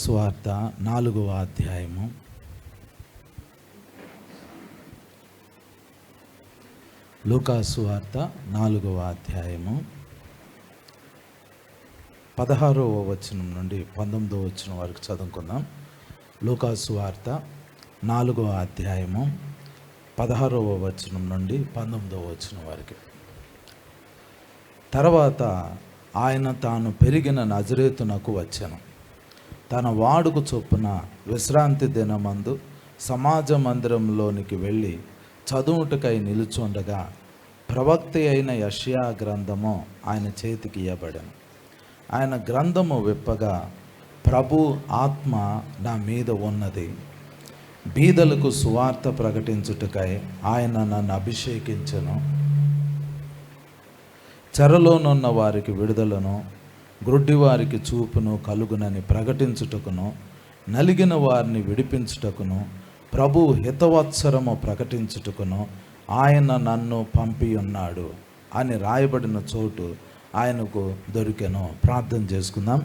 సువార్త 4వ అధ్యాయము. లూకా సువార్త 4వ అధ్యాయము 16వ వచనం నుండి 19వ వచనం వరకు చదువుకుందాం. లూకా సువార్త 4వ అధ్యాయము 16వ వచనం నుండి 19వ వచనం వరకు. తర్వాత ఆయన తాను పెరిగిన నజరేతునకు వచ్చెను. తన వాడుకు చొప్పున విశ్రాంతి దినమందు సమాజ మందిరంలోనికి వెళ్ళి చదువుటకై నిలుచుండగా ప్రవక్త అయిన యెషయా గ్రంథము ఆయన చేతికి ఇయ్యబడెను. ఆయన గ్రంథము విప్పగా, ప్రభు ఆత్మ నా మీద ఉన్నది, బీదలకు సువార్త ప్రకటించుటకై ఆయన నన్ను అభిషేకించెను, చెరలోనున్న వారికి విడుదలను, గ్రుడ్డివారికి చూపును కలుగునని ప్రకటించుటకును, నలిగిన వారిని విడిపించుటకును, ప్రభు హితవత్సరము ప్రకటించుటకును ఆయన నన్ను పంపి ఉన్నాడు అని రాయబడిన చోటు ఆయనకు దొరికెను. ప్రార్థన చేసుకుందాం.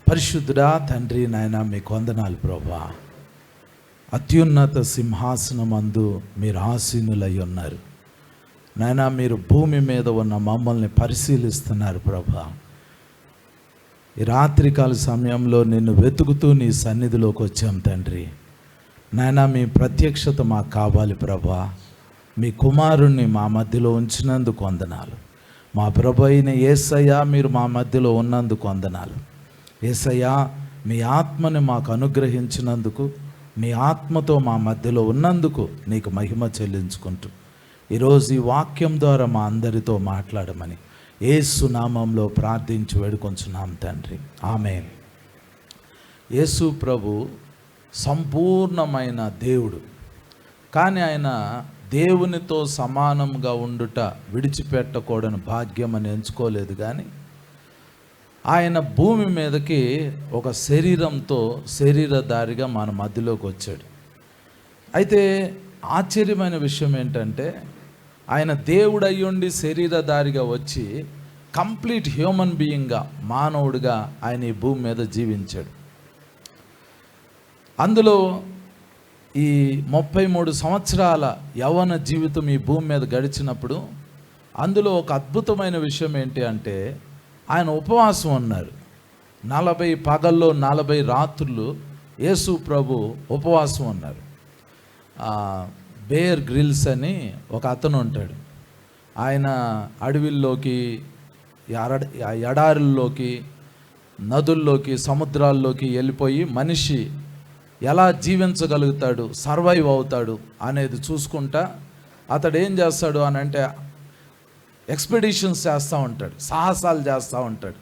పరిశుద్ధుడా తండ్రి, నాయన మీకు వందనాలు ప్రభువా. అత్యున్నత సింహాసనమందు మీరు ఆసీనులై ఉన్నారు నాయన. మీరు భూమి మీద ఉన్న మమ్మల్ని పరిశీలిస్తున్నారు ప్రభువా. ఈ రాత్రికాల సమయంలో నిన్ను వెతుకుతూ నీ సన్నిధిలోకి వచ్చాం తండ్రి. నాయన, మీ ప్రత్యక్షత మాకు కావాలి ప్రభువా. మీ కుమారుణ్ణి మా మధ్యలో ఉంచినందుకు వందనాలు. మా ప్రభు అయిన యేసయ్య, మీరు మా మధ్యలో ఉన్నందుకు వందనాలు. యేసయ్య, మీ ఆత్మని మాకు అనుగ్రహించినందుకు, మీ ఆత్మతో మా మధ్యలో ఉన్నందుకు నీకు మహిమ చెల్లించుకుంటూ ఈరోజు ఈ వాక్యం ద్వారా మా అందరితో మాట్లాడమని యేసు నామంలో ప్రార్థించి వేడుకొంచున్నాం తండ్రి, ఆమేన్. యేసు ప్రభు సంపూర్ణమైన దేవుడు, కానీ ఆయన దేవునితో సమానంగా ఉండుట విడిచిపెట్టకూడని భాగ్యం అని ఎంచుకోలేదు. కానీ ఆయన భూమి మీదకి ఒక శరీరంతో శరీరధారిగా మన మధ్యలోకి వచ్చాడు. అయితే ఆశ్చర్యమైన విషయం ఏంటంటే, ఆయన దేవుడు అయ్యుండి శరీరధారిగా వచ్చి కంప్లీట్ హ్యూమన్ బీయింగ్గా, మానవుడిగా ఆయన ఈ భూమి మీద జీవించాడు. అందులో ఈ 33 సంవత్సరాల యవ్వన జీవితం ఈ భూమి మీద గడిచినప్పుడు అందులో ఒక అద్భుతమైన విషయం ఏంటి అంటే, ఆయన ఉపవాసం ఉన్నారు. 40 పగల్లో 40 రాత్రులు యేసు ప్రభు ఉపవాసం ఉన్నారు. బేర్ గ్రిల్స్ అని ఒక అతను ఉంటాడు. ఆయన అడవిల్లోకి, ఎడారుల్లోకి, నదుల్లోకి, సముద్రాల్లోకి వెళ్ళిపోయి మనిషి ఎలా జీవించగలుగుతాడు, సర్వైవ్ అవుతాడు అనేది చూసుకుంటా అతడు ఏం చేస్తాడు అని అంటే ఎక్స్పెడిషన్స్ చేస్తూ ఉంటాడు, సాహసాలు చేస్తూ ఉంటాడు.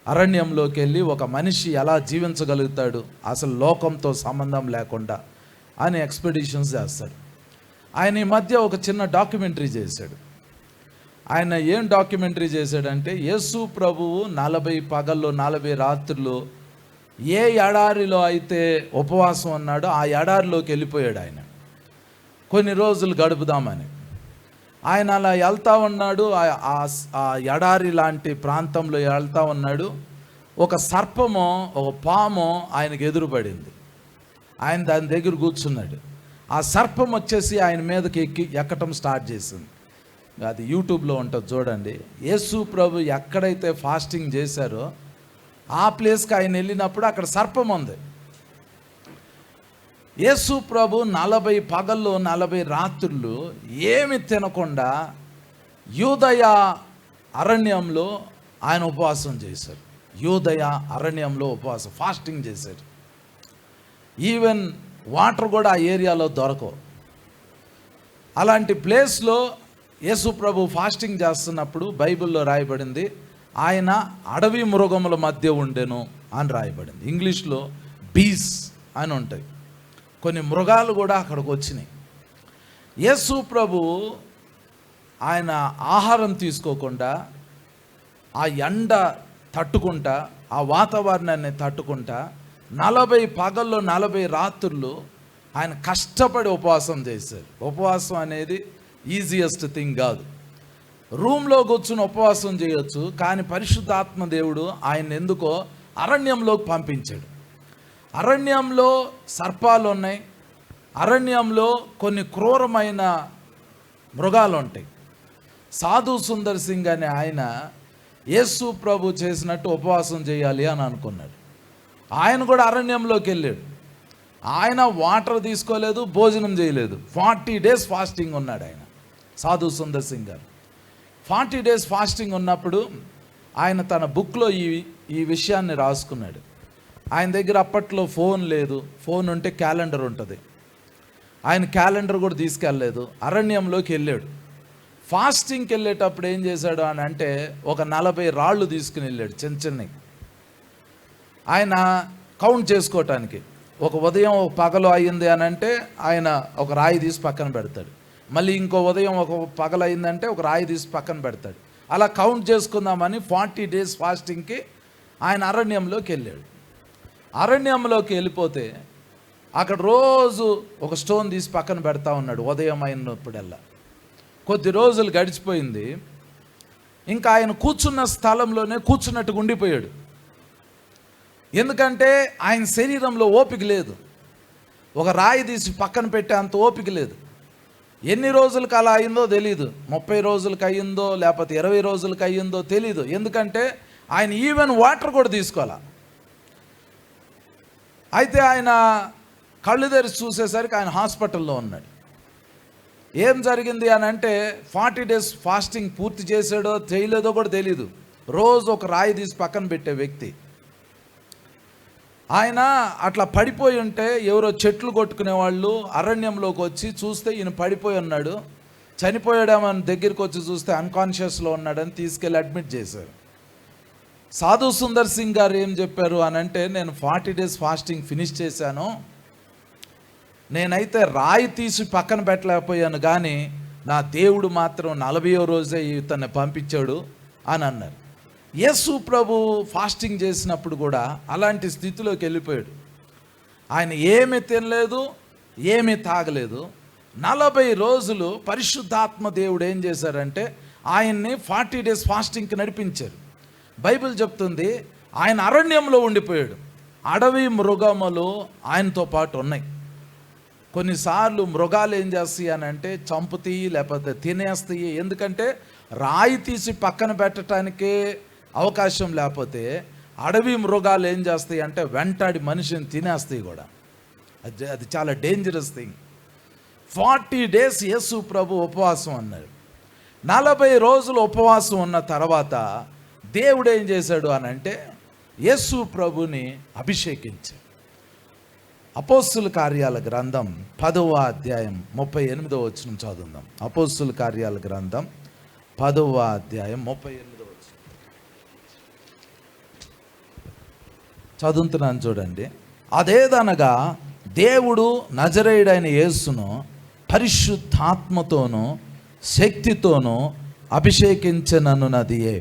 అరణ్యంలోకి వెళ్ళి ఒక మనిషి ఎలా జీవించగలుగుతాడు అసలు లోకంతో సంబంధం లేకుండా అని ఎక్స్పెడిషన్స్ చేస్తాడు. ఆయన ఈ మధ్య ఒక చిన్న డాక్యుమెంటరీ చేశాడు. ఆయన ఏం డాక్యుమెంటరీ చేశాడంటే, యేసు ప్రభువు 40 పగల్లో 40 రాత్రులు ఏ ఎడారిలో అయితే ఉపవాసం ఉన్నాడో ఆ ఎడారిలోకి వెళ్ళిపోయాడు. ఆయన కొన్ని రోజులు గడుపుదామని ఆయన అలా వెళ్తూ ఉన్నాడు. ఆ ఎడారి లాంటి ప్రాంతంలో వెళ్తూ ఉన్నాడు. ఒక సర్పము, ఒక పాము ఆయనకు ఎదురుపడింది. ఆయన దాని దగ్గర కూర్చున్నాడు. ఆ సర్పం వచ్చేసి ఆయన మీదకి ఎక్కటం స్టార్ట్ చేసింది. అది యూట్యూబ్లో ఉంటుంది చూడండి. యేసు ప్రభు ఎక్కడైతే ఫాస్టింగ్ చేశారో ఆ ప్లేస్కి ఆయన వెళ్ళినప్పుడు అక్కడ సర్పం ఉంది. యేసు ప్రభు 40 పగల్లో 40 రాత్రులు ఏమి తినకుండా యూదయ అరణ్యంలో ఆయన ఉపవాసం చేశారు. యూదయ అరణ్యంలో ఉపవాసం, ఫాస్టింగ్ చేశారు. ఈవెన్ వాటర్ కూడా ఆ ఏరియాలో దొరకవు. అలాంటి ప్లేస్లో యేసు ప్రభు ఫాస్టింగ్ చేస్తున్నప్పుడు బైబిల్లో రాయబడింది, ఆయన అడవి మృగముల మధ్య ఉండెను అని రాయబడింది. ఇంగ్లీష్లో బీస్ అని ఉంటాయి. కొన్ని మృగాలు కూడా అక్కడికి వచ్చినాయి. యేసు ప్రభు ఆయన ఆహారం తీసుకోకుండా, ఆ ఎండ తట్టుకుంటా, ఆ వాతావరణాన్ని తట్టుకుంటా 40 పగల్లో 40 రాత్రులు ఆయన కష్టపడి ఉపవాసం చేశారు. ఉపవాసం అనేది ఈజియెస్ట్ థింగ్ కాదు. రూమ్లో కూర్చుని ఉపవాసం చేయొచ్చు, కానీ పరిశుద్ధాత్మ దేవుడు ఆయన ఎందుకో అరణ్యంలోకి పంపించాడు. అరణ్యంలో సర్పాలు ఉన్నాయి, అరణ్యంలో కొన్ని క్రూరమైన మృగాలు ఉంటాయి. సాధు సుందర్ సింగ్ అనే ఆయన యేసు ప్రభు చేసినట్టు ఉపవాసం చేయాలి అని అనుకున్నాడు. ఆయన కూడా అరణ్యంలోకి వెళ్ళాడు. ఆయన వాటర్ తీసుకోలేదు, భోజనం చేయలేదు. 40 days ఫాస్టింగ్ ఉన్నాడు ఆయన, సాధు సుందర్ సింగ్ గారు. 40 days ఫాస్టింగ్ ఉన్నప్పుడు ఆయన తన బుక్లో ఈ విషయాన్ని రాసుకున్నాడు. ఆయన దగ్గర అప్పట్లో ఫోన్ లేదు, ఫోన్ ఉంటే క్యాలెండర్ ఉంటుంది. ఆయన క్యాలెండర్ కూడా తీసుకెళ్ళలేదు, అరణ్యంలోకి వెళ్ళాడు. ఫాస్టింగ్కి వెళ్ళేటప్పుడు ఏం చేశాడు అని అంటే ఒక 40 రాళ్ళు తీసుకుని వెళ్ళాడు, చిన్న చిన్నవి. ఆయన కౌంట్ చేసుకోవటానికి ఒక ఉదయం ఒక పగలు అయ్యింది అని అంటే ఆయన ఒక రాయి తీసి పక్కన పెడతాడు. మళ్ళీ ఇంకో ఉదయం ఒక పగలు అయిందంటే ఒక రాయి తీసి పక్కన పెడతాడు. అలా కౌంట్ చేసుకుందామని 40 days ఫాస్టింగ్కి ఆయన అరణ్యంలోకి వెళ్ళాడు. అరణ్యంలోకి వెళ్ళిపోతే అక్కడ రోజు ఒక స్టోన్ తీసి పక్కన పెడతా ఉన్నాడు ఉదయం అయినప్పుడల్లా. కొద్ది రోజులు గడిచిపోయింది. ఇంకా ఆయన కూర్చున్న స్థలంలోనే కూర్చున్నట్టుగా ఉండిపోయాడు. ఎందుకంటే ఆయన శరీరంలో ఓపిక లేదు, ఒక రాయి తీసి పక్కన పెట్టే అంత ఓపిక లేదు. ఎన్ని రోజులకు అలా అయిందో తెలీదు, 30 రోజులకు అయ్యిందో లేకపోతే 20 రోజులకు అయ్యిందో తెలీదు. ఎందుకంటే ఆయన ఈవెన్ వాటర్ కూడా తీసుకోవాలా. అయితే ఆయన కళ్ళు తెరిచి చూసేసరికి ఆయన హాస్పిటల్లో ఉన్నాడు. ఏం జరిగింది అని అంటే 40 days ఫాస్టింగ్ పూర్తి చేసాడో చేయలేదో కూడా తెలీదు. రోజు ఒక రాయి తీసి పక్కన పెట్టే వ్యక్తి ఆయన. అట్లా పడిపోయి ఉంటే ఎవరో చెట్లు కొట్టుకునే వాళ్ళు అరణ్యంలోకి వచ్చి చూస్తే ఈయన పడిపోయి ఉన్నాడు, చనిపోయాడేమని దగ్గరికి వచ్చి చూస్తే అన్కాన్షియస్లో ఉన్నాడని తీసుకెళ్ళి అడ్మిట్ చేశారు. సాధు సుందర్ సింగ్ గారు ఏం చెప్పారు అని అంటే, నేను 40 days ఫాస్టింగ్ ఫినిష్ చేశాను, నేనైతే రాయి తీసి పక్కన పెట్టలేకపోయాను, కానీ నా దేవుడు మాత్రం 40వ రోజే ఇతన్ని పంపించాడు అని అన్నారు. యేసు ప్రభు ఫాస్టింగ్ చేసినప్పుడు కూడా అలాంటి స్థితిలోకి వెళ్ళిపోయాడు. ఆయన ఏమీ తినలేదు, ఏమీ తాగలేదు. 40 రోజులు పరిశుద్ధాత్మ దేవుడు ఏం చేశారంటే ఆయన్ని 40 days ఫాస్టింగ్కి నడిపించారు. బైబిల్ చెప్తుంది ఆయన అరణ్యంలో ఉండిపోయాడు. అడవి మృగములు ఆయనతో పాటు ఉన్నాయి. కొన్నిసార్లు మృగాలు ఏం చేస్తాయి అని అంటే చంపుతాయి, లేకపోతే తినేస్తాయి. ఎందుకంటే రాయి తీసి పక్కన పెట్టడానికే అవకాశం లేకపోతే అడవి మృగాలు ఏం చేస్తాయి అంటే వెంటాడి మనిషిని తినేస్తాయి కూడా. అది చాలా డేంజరస్ థింగ్. 40 days యేసు ప్రభు ఉపవాసం అన్నాడు. 40 రోజులు ఉపవాసం ఉన్న తర్వాత దేవుడు ఏం చేశాడు అని అంటే యేసు ప్రభుని అభిషేకించాడు. అపోస్తుల కార్యాల గ్రంథం 10వ అధ్యాయం 38వ వచనం చదువుదాం. అపోస్తుల కార్యాల గ్రంథం 10వ అధ్యాయం 38వ వచనం చదువుతున్నాను చూడండి. అదేదనగా దేవుడు నజరేయుడైన యేసును పరిశుద్ధాత్మతోనూ శక్తితోనూ అభిషేకించననున్నదియే.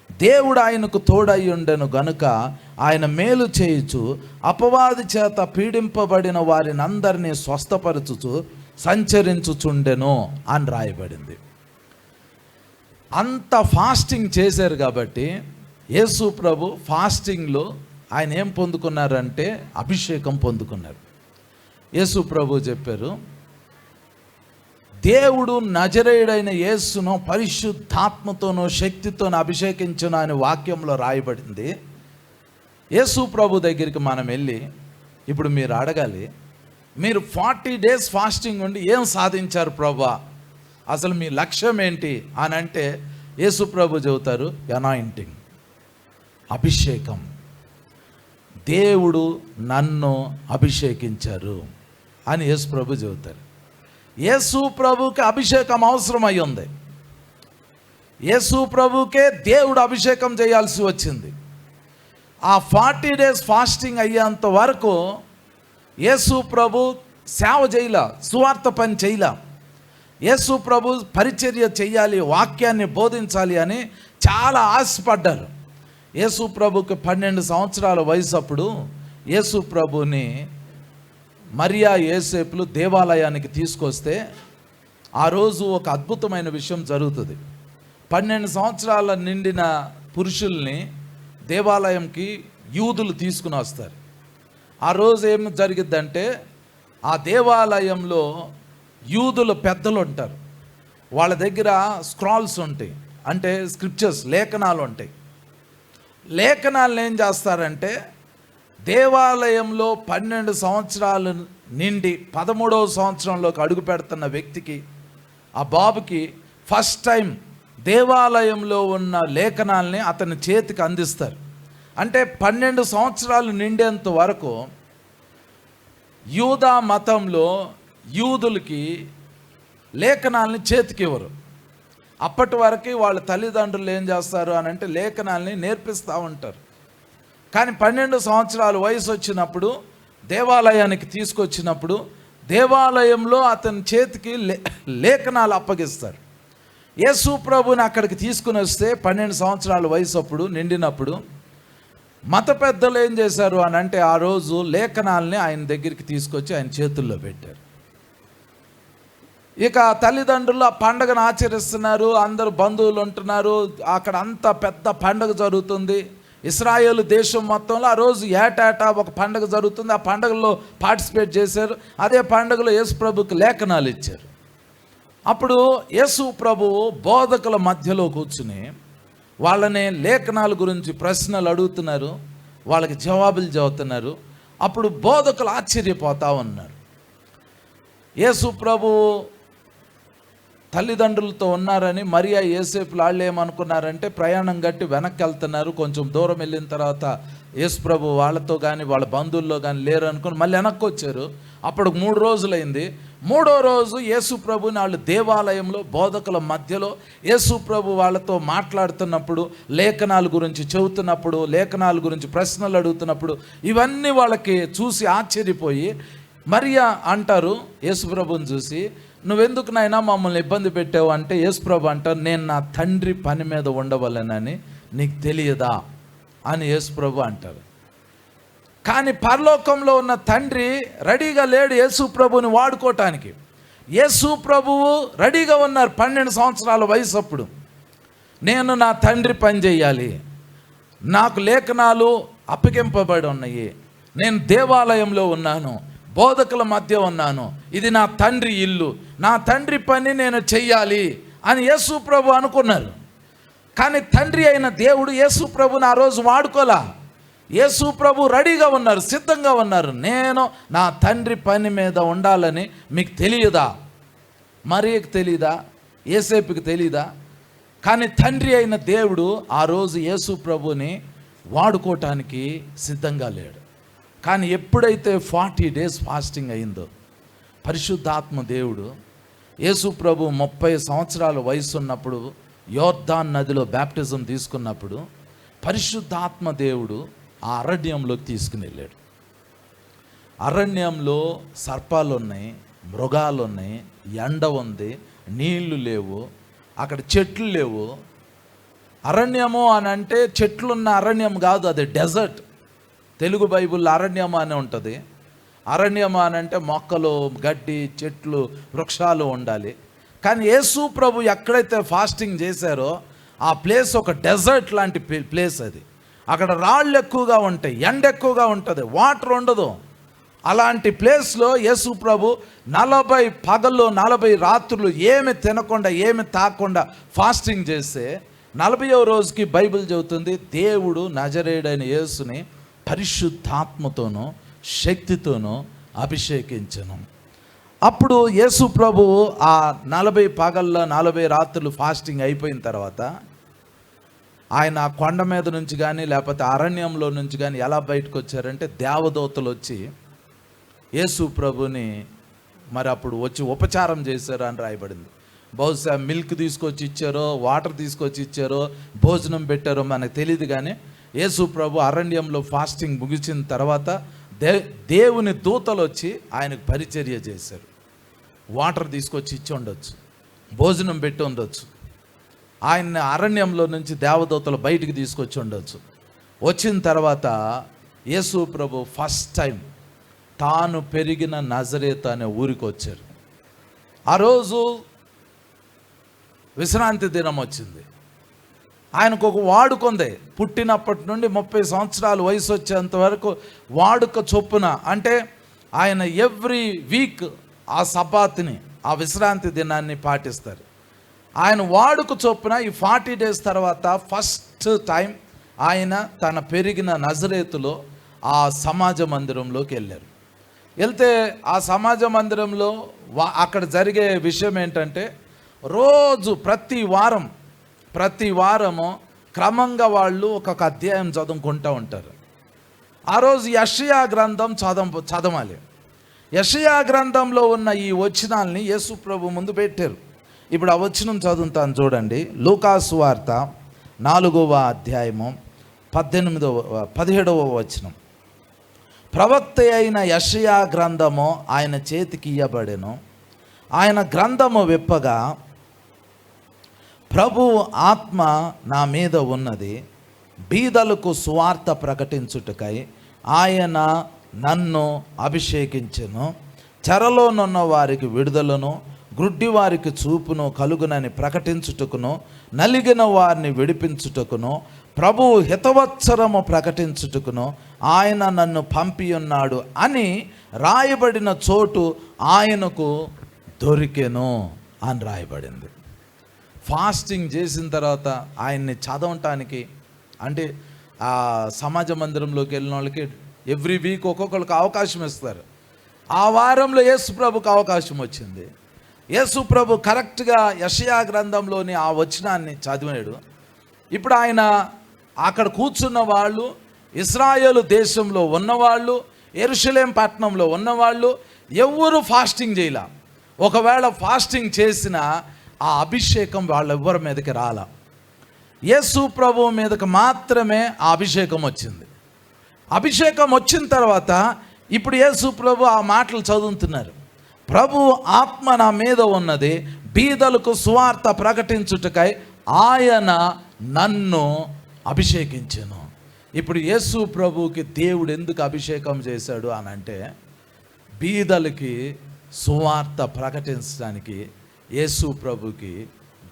దేవుడు ఆయనకు తోడయ్యుండెను గనుక ఆయన మేలు చేయుచు అపవాది చేత పీడింపబడిన వారిని అందరినీ స్వస్థపరచుచు సంచరించుచుండెను అని రాయబడింది. అంత ఫాస్టింగ్ చేశారు కాబట్టి యేసు ప్రభు ఫాస్టింగ్లో ఆయన ఏం పొందుకున్నారంటే అభిషేకం పొందుకున్నారు. యేసు ప్రభు చెప్పారు, దేవుడు నజరేయుడైన యేసును పరిశుద్ధాత్మతోనూ శక్తితోనూ అభిషేకించును అనే వాక్యంలో రాయబడింది. యేసు ప్రభు దగ్గరికి మనం వెళ్ళి ఇప్పుడు మీరు అడగాలి, మీరు 40 days ఫాస్టింగ్ ఉండి ఏం సాధించారు ప్రభువా, అసలు మీ లక్ష్యం ఏంటి అని అంటే యేసు ప్రభు చెబుతారు, అనాయింటింగ్, అభిషేకం. దేవుడు నన్ను అభిషేకించారు అని యేసు ప్రభు చెబుతారు. యేసు ప్రభుకి అభిషేకం అవసరమై ఉంది. యేసు ప్రభుకే దేవుడు అభిషేకం చేయాల్సి వచ్చింది. ఆ 40 days ఫాస్టింగ్ అయ్యేంత వరకు యేసు ప్రభు సేవ చేయలా, సువార్త పని చేయలా. యేసు ప్రభు పరిచర్య చేయాలి, వాక్యాన్ని బోధించాలి అని చాలా ఆశపడ్డారు. యేసు ప్రభుకి 12 సంవత్సరాల వయసు అప్పుడు యేసు ప్రభుని మరియా యోసేపులు దేవాలయానికి తీసుకొస్తే ఆ రోజు ఒక అద్భుతమైన విషయం జరుగుతుంది. 12 సంవత్సరాల నిండిన పురుషుల్ని దేవాలయంకి యూదులు తీసుకుని వస్తారు. ఆ రోజు ఏం జరిగిద్దంటే, ఆ దేవాలయంలో యూదుల పెద్దలు ఉంటారు, వాళ్ళ దగ్గర స్క్రాల్స్ ఉంటాయి, అంటే స్క్రిప్చర్స్, లేఖనాలు ఉంటాయి. లేఖనాలను ఏం చేస్తారంటే, దేవాలయంలో 12 సంవత్సరాలు నిండి 13వ సంవత్సరంలోకి అడుగు పెడుతున్న వ్యక్తికి, ఆ బాబుకి ఫస్ట్ టైం దేవాలయంలో ఉన్న లేఖనాల్ని అతని చేతికి అందిస్తారు. అంటే 12 సంవత్సరాలు నిండేంత వరకు యూదా మతంలో యూదులకి లేఖనాల్ని చేతికి ఇవ్వరు. అప్పటి వరకు వాళ్ళ తల్లిదండ్రులు ఏం చేస్తారు అని అంటే లేఖనాల్ని నేర్పిస్తూ ఉంటారు. కానీ 12 సంవత్సరాల వయసు వచ్చినప్పుడు దేవాలయానికి తీసుకొచ్చినప్పుడు దేవాలయంలో అతని చేతికి లేఖనాలు అప్పగిస్తారు. యేసు ప్రభుని అక్కడికి తీసుకుని వస్తే 12 సంవత్సరాల వయసు అప్పుడు నిండినప్పుడు మత పెద్దలు ఏం చేశారు అని అంటే, ఆ రోజు లేఖనాల్ని ఆయన దగ్గరికి తీసుకొచ్చి ఆయన చేతుల్లో పెట్టారు. ఇక తల్లిదండ్రులు ఆ పండగను ఆచరిస్తున్నారు, అందరూ బంధువులు ఉంటున్నారు, అక్కడ అంత పెద్ద పండగ జరుగుతుంది. ఇశ్రాయేలు దేశం మొత్తంలో ఆ రోజు ఏటేటా ఒక పండగ జరుగుతుంది. ఆ పండగలో పార్టిసిపేట్ చేశారు. అదే పండుగలో యేసు ప్రభుకి లేఖనాలు ఇచ్చారు. అప్పుడు యేసు ప్రభువు బోధకుల మధ్యలో కూర్చుని వాళ్ళని లేఖనాల గురించి ప్రశ్నలు అడుగుతున్నారు, వాళ్ళకి జవాబులు చెబుతున్నారు. అప్పుడు బోధకులు ఆశ్చర్యపోతా ఉన్నారు. యేసు ప్రభువు తల్లిదండ్రులతో ఉన్నారని మరియా యేసేపులు వాళ్ళు ఏమనుకున్నారంటే, ప్రయాణం గట్టి వెనక్కి వెళ్తున్నారు, కొంచెం దూరం వెళ్ళిన తర్వాత యేసు ప్రభు వాళ్ళతో కానీ వాళ్ళ బంధువుల్లో కానీ లేరు అనుకుని మళ్ళీ వెనక్కి వచ్చారు. అప్పుడు 3 రోజులైంది. 3వ రోజు యేసు ప్రభుని వాళ్ళు దేవాలయంలో బోధకుల మధ్యలో యేసు ప్రభు వాళ్ళతో మాట్లాడుతున్నప్పుడు, లేఖనాల గురించి చెబుతున్నప్పుడు, లేఖనాల గురించి ప్రశ్నలు అడుగుతున్నప్పుడు ఇవన్నీ వాళ్ళకి చూసి ఆశ్చర్యపోయి మరియా అంటారు యేసు ప్రభుని చూసి, నువ్వెందుకు నాయనా మమ్మల్ని ఇబ్బంది పెట్టావు అంటే, యేసు ప్రభు అంటారు, నేను నా తండ్రి పని మీద ఉండవలనని నీకు తెలియదా అని యేసు ప్రభు అంటారు. కానీ పరలోకంలో ఉన్న తండ్రి రెడీగా లేడు యేసు ప్రభుని వాడుకోవటానికి. యేసు ప్రభువు రెడీగా ఉన్నారు 12 సంవత్సరాల వయసు అప్పుడు. నేను నా తండ్రి పని చేయాలి, నాకు లేఖనాలు అప్పగింపబడి ఉన్నాయి, నేను దేవాలయంలో ఉన్నాను, బోధకుల మధ్య ఉన్నాను, ఇది నా తండ్రి ఇల్లు, నా తండ్రి పని నేను చెయ్యాలి అని యేసు ప్రభు అనుకున్నారు. కానీ తండ్రి అయిన దేవుడు యేసు ప్రభుని ఆ రోజు వాడుకోలా. యేసు ప్రభు రెడీగా ఉన్నారు, సిద్ధంగా ఉన్నారు. నేను నా తండ్రి పని మీద ఉండాలని మీకు తెలియదా? మరియకి తెలీదా? యేసేపుకి తెలీదా? కానీ తండ్రి అయిన దేవుడు ఆ రోజు యేసు ప్రభుని వాడుకోవటానికి సిద్ధంగా లేడు. కానీ ఎప్పుడైతే 40 days ఫాస్టింగ్ అయిందో, పరిశుద్ధాత్మ దేవుడు యేసు ప్రభు 30 సంవత్సరాల వయసు ఉన్నప్పుడు యోర్దాన్ నదిలో బ్యాప్టిజం తీసుకున్నప్పుడు పరిశుద్ధాత్మ దేవుడు ఆ అరణ్యంలోకి తీసుకుని వెళ్ళాడు. అరణ్యంలో సర్పాలు ఉన్నాయి, మృగాలు ఉన్నాయి, ఎండ ఉంది, నీళ్లు లేవు, అక్కడ చెట్లు లేవు. అరణ్యము అని అంటే చెట్లున్న అరణ్యం కాదు, అది డెజర్ట్. తెలుగు బైబిల్లో అరణ్యము అని ఉంటుంది. అరణ్యము అని అంటే మొక్కలు, గడ్డి, చెట్లు, వృక్షాలు ఉండాలి. కానీ యేసు ప్రభు ఎక్కడైతే ఫాస్టింగ్ చేశారో ఆ ప్లేస్ ఒక డెజర్ట్ లాంటి ప్లేస్ అది. అక్కడ రాళ్ళు ఎక్కువగా ఉంటాయి, ఎండ ఎక్కువగా ఉంటుంది, వాటర్ ఉండదు. అలాంటి ప్లేస్లో యేసు ప్రభు 40 పగళ్ళు 40 రాత్రులు ఏమి తినకుండా ఏమి తాకుండా ఫాస్టింగ్ చేస్తే 40వ రోజుకి బైబిల్ చెబుతుంది, దేవుడు నజరేయుడైన యేసుని పరిశుద్ధాత్మతోనూ శక్తితోనూ అభిషేకించను. అప్పుడు యేసు ప్రభు ఆ 40 పగళ్ళ 40 రాత్రులు ఫాస్టింగ్ అయిపోయిన తర్వాత ఆయన కొండ మీద నుంచి కానీ లేకపోతే అరణ్యంలో నుంచి కానీ ఎలా బయటకు వచ్చారంటే, దేవదూతలు వచ్చి యేసు ప్రభుని మరి అప్పుడు వచ్చి ఉపచారం చేశారు అని రాయబడింది. బహుశా మిల్క్ తీసుకొచ్చి ఇచ్చారో, వాటర్ తీసుకొచ్చి ఇచ్చారో, భోజనం పెట్టారో మనకు తెలియదు. కానీ యేసు ప్రభు అరణ్యంలో ఫాస్టింగ్ ముగిసిన తర్వాత దేవుని దూతలు వచ్చి ఆయనకు పరిచర్య చేశారు. వాటర్ తీసుకొచ్చి ఇచ్చి ఉండొచ్చు, భోజనం పెట్టి ఉండొచ్చు, ఆయన్ని అరణ్యంలో నుంచి దేవదూతలు బయటికి తీసుకొచ్చి ఉండొచ్చు. వచ్చిన తర్వాత యేసు ప్రభు ఫస్ట్ టైం తాను పెరిగిన నజరేతు అనే ఊరికి వచ్చారు. ఆ రోజు విశ్రాంతి దినం వచ్చింది. ఆయనకు ఒక వాడుక ఉంది. పుట్టినప్పటి నుండి 30 సంవత్సరాలు వయసు వచ్చేంత వరకు వాడుక చొప్పున, అంటే ఆయన ఎవ్రీ వీక్ ఆ సబ్బాత్ని, ఆ విశ్రాంతి దినాన్ని పాటిస్తారు. ఆయన వాడుక చొప్పున ఈ 40 days తర్వాత ఫస్ట్ టైం ఆయన తన పెరిగిన నజరేతులో ఆ సమాజ మందిరంలోకి వెళ్ళారు. వెళ్తే ఆ సమాజ మందిరంలో అక్కడ జరిగే విషయం ఏంటంటే, రోజు ప్రతి వారము క్రమంగా వాళ్ళు ఒక్కొక్క అధ్యాయం చదువుకుంటూ ఉంటారు. ఆ రోజు యెషయా గ్రంథం చదవాలి. యెషయా గ్రంథంలో ఉన్న ఈ వచనాల్ని యేసు ప్రభు ముందు పెట్టారు. ఇప్పుడు ఆ వచనం చదువుతాను చూడండి. లూకాసు వార్త 4వ అధ్యాయము 17వ వచనం. ప్రవక్త అయిన యెషయా గ్రంథము ఆయన చేతికి ఇయ్యబడెను. ఆయన గ్రంథము విప్పగా, ప్రభువు ఆత్మ నా మీద ఉన్నది, బీదలకు సువార్త ప్రకటించుటకై ఆయన నన్ను అభిషేకించెను, చెరలోనున్న వారికి విడుదలను, గ్రుడ్డి వారికి చూపును కలుగునని ప్రకటించుటకును, నలిగిన వారిని విడిపించుటకును, ప్రభువు హితవత్సరము ప్రకటించుటకును ఆయన నన్ను పంపి ఉన్నాడు అని రాయబడిన చోటు ఆయనకు దొరికెను అని రాయబడింది. ఫాస్టింగ్ చేసిన తర్వాత ఆయన్ని చదవటానికి, అంటే ఆ సమాజ మందిరంలోకి వెళ్ళిన వాళ్ళకి ఎవ్రీ వీక్ ఒక్కొక్కరికి అవకాశం ఇస్తారు. ఆ వారంలో యేసు ప్రభుకు అవకాశం వచ్చింది. యేసు ప్రభు కరెక్ట్గా యెషయా గ్రంథంలోని ఆ వచనాన్ని చదివాడు. ఇప్పుడు ఆయన అక్కడ కూర్చున్న వాళ్ళు, ఇశ్రాయేలు దేశంలో ఉన్నవాళ్ళు, యెరూషలేం పట్టణంలో ఉన్నవాళ్ళు ఎవరు ఫాస్టింగ్ చేయలే. ఒకవేళ ఫాస్టింగ్ చేసిన ఆ అభిషేకం వాళ్ళెవ్వరి మీదకి రాల. యేసు ప్రభు మీదకి మాత్రమే ఆ అభిషేకం వచ్చింది. అభిషేకం వచ్చిన తర్వాత ఇప్పుడు యేసు ప్రభు ఆ మాటలు చదువుతున్నారు. ప్రభు ఆత్మ నా మీద ఉన్నది, బీదలకు సువార్త ప్రకటించుటకై ఆయన నన్ను అభిషేకించెను. ఇప్పుడు యేసు ప్రభుకి దేవుడు ఎందుకు అభిషేకం చేశాడు అని అంటే, బీదలకి సువార్త ప్రకటించడానికి యేసు ప్రభుకి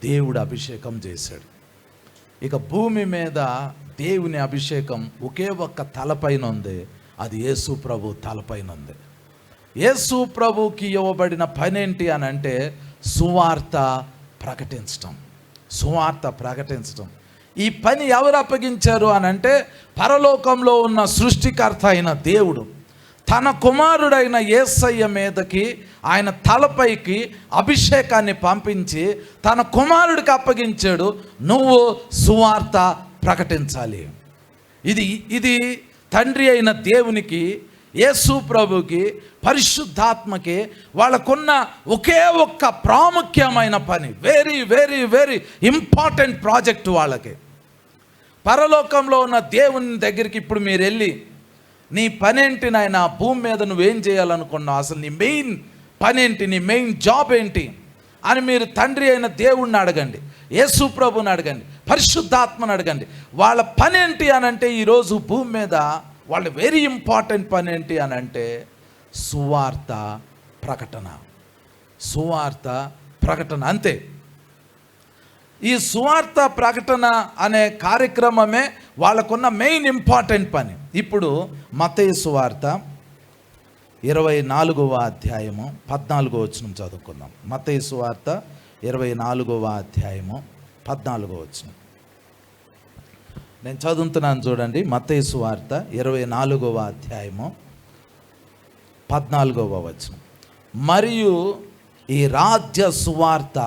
దేవుడు అభిషేకం చేశాడు. ఇక భూమి మీద దేవుని అభిషేకం ఒకే ఒక్క తలపైన ఉంది, అది యేసు ప్రభు తలపైన ఉంది. యేసు ప్రభుకి ఇవ్వబడిన పనేంటి అని అంటే సువార్త ప్రకటించటం. ఈ పని ఎవరు అప్పగించారు అని అంటే, పరలోకంలో ఉన్న సృష్టికర్త అయిన దేవుడు తన కుమారుడైన యేసయ్య మీదకి, ఆయన తలపైకి అభిషేకాన్ని పంపించి తన కుమారుడికి అప్పగించాడు. నువ్వు సువార్త ప్రకటించాలి. ఇది తండ్రి అయిన దేవునికి, యేసు ప్రభుకి, పరిశుద్ధాత్మకి వాళ్ళకున్న ఒకే ఒక్క ప్రాముఖ్యమైన పని. Very very very important project వాళ్ళకి. పరలోకంలో ఉన్న దేవుని దగ్గరికి ఇప్పుడు మీరు వెళ్ళి, నీ పనేంటి నాయన, భూమి మీద నువ్వేం చేయాలనుకున్నావు, అసలు నీ మెయిన్ పనేంటి, నీ మెయిన్ జాబ్ ఏంటి అని మీరు తండ్రి అయిన దేవుణ్ణి అడగండి, యేసు ప్రభుని అడగండి, పరిశుద్ధాత్మని అడగండి. వాళ్ళ పనేంటి అని అంటే, ఈరోజు భూమి మీద వాళ్ళ వెరీ ఇంపార్టెంట్ పని ఏంటి అని అంటే సువార్త ప్రకటన అంతే. ఈ సువార్త ప్రకటన అనే కార్యక్రమమే వాళ్ళకున్న మెయిన్ ఇంపార్టెంట్ పని. ఇప్పుడు మత్తయి సువార్త 24వ అధ్యాయము 14వ వచనం చదువుకుందాం. మత్తయి సువార్త 24వ అధ్యాయము 14వ వచనం నేను చదువుతున్నాను చూడండి. మత్తయి సువార్త 24వ అధ్యాయము 14వ వచనం. మరియు ఈ రాజ్య సువార్త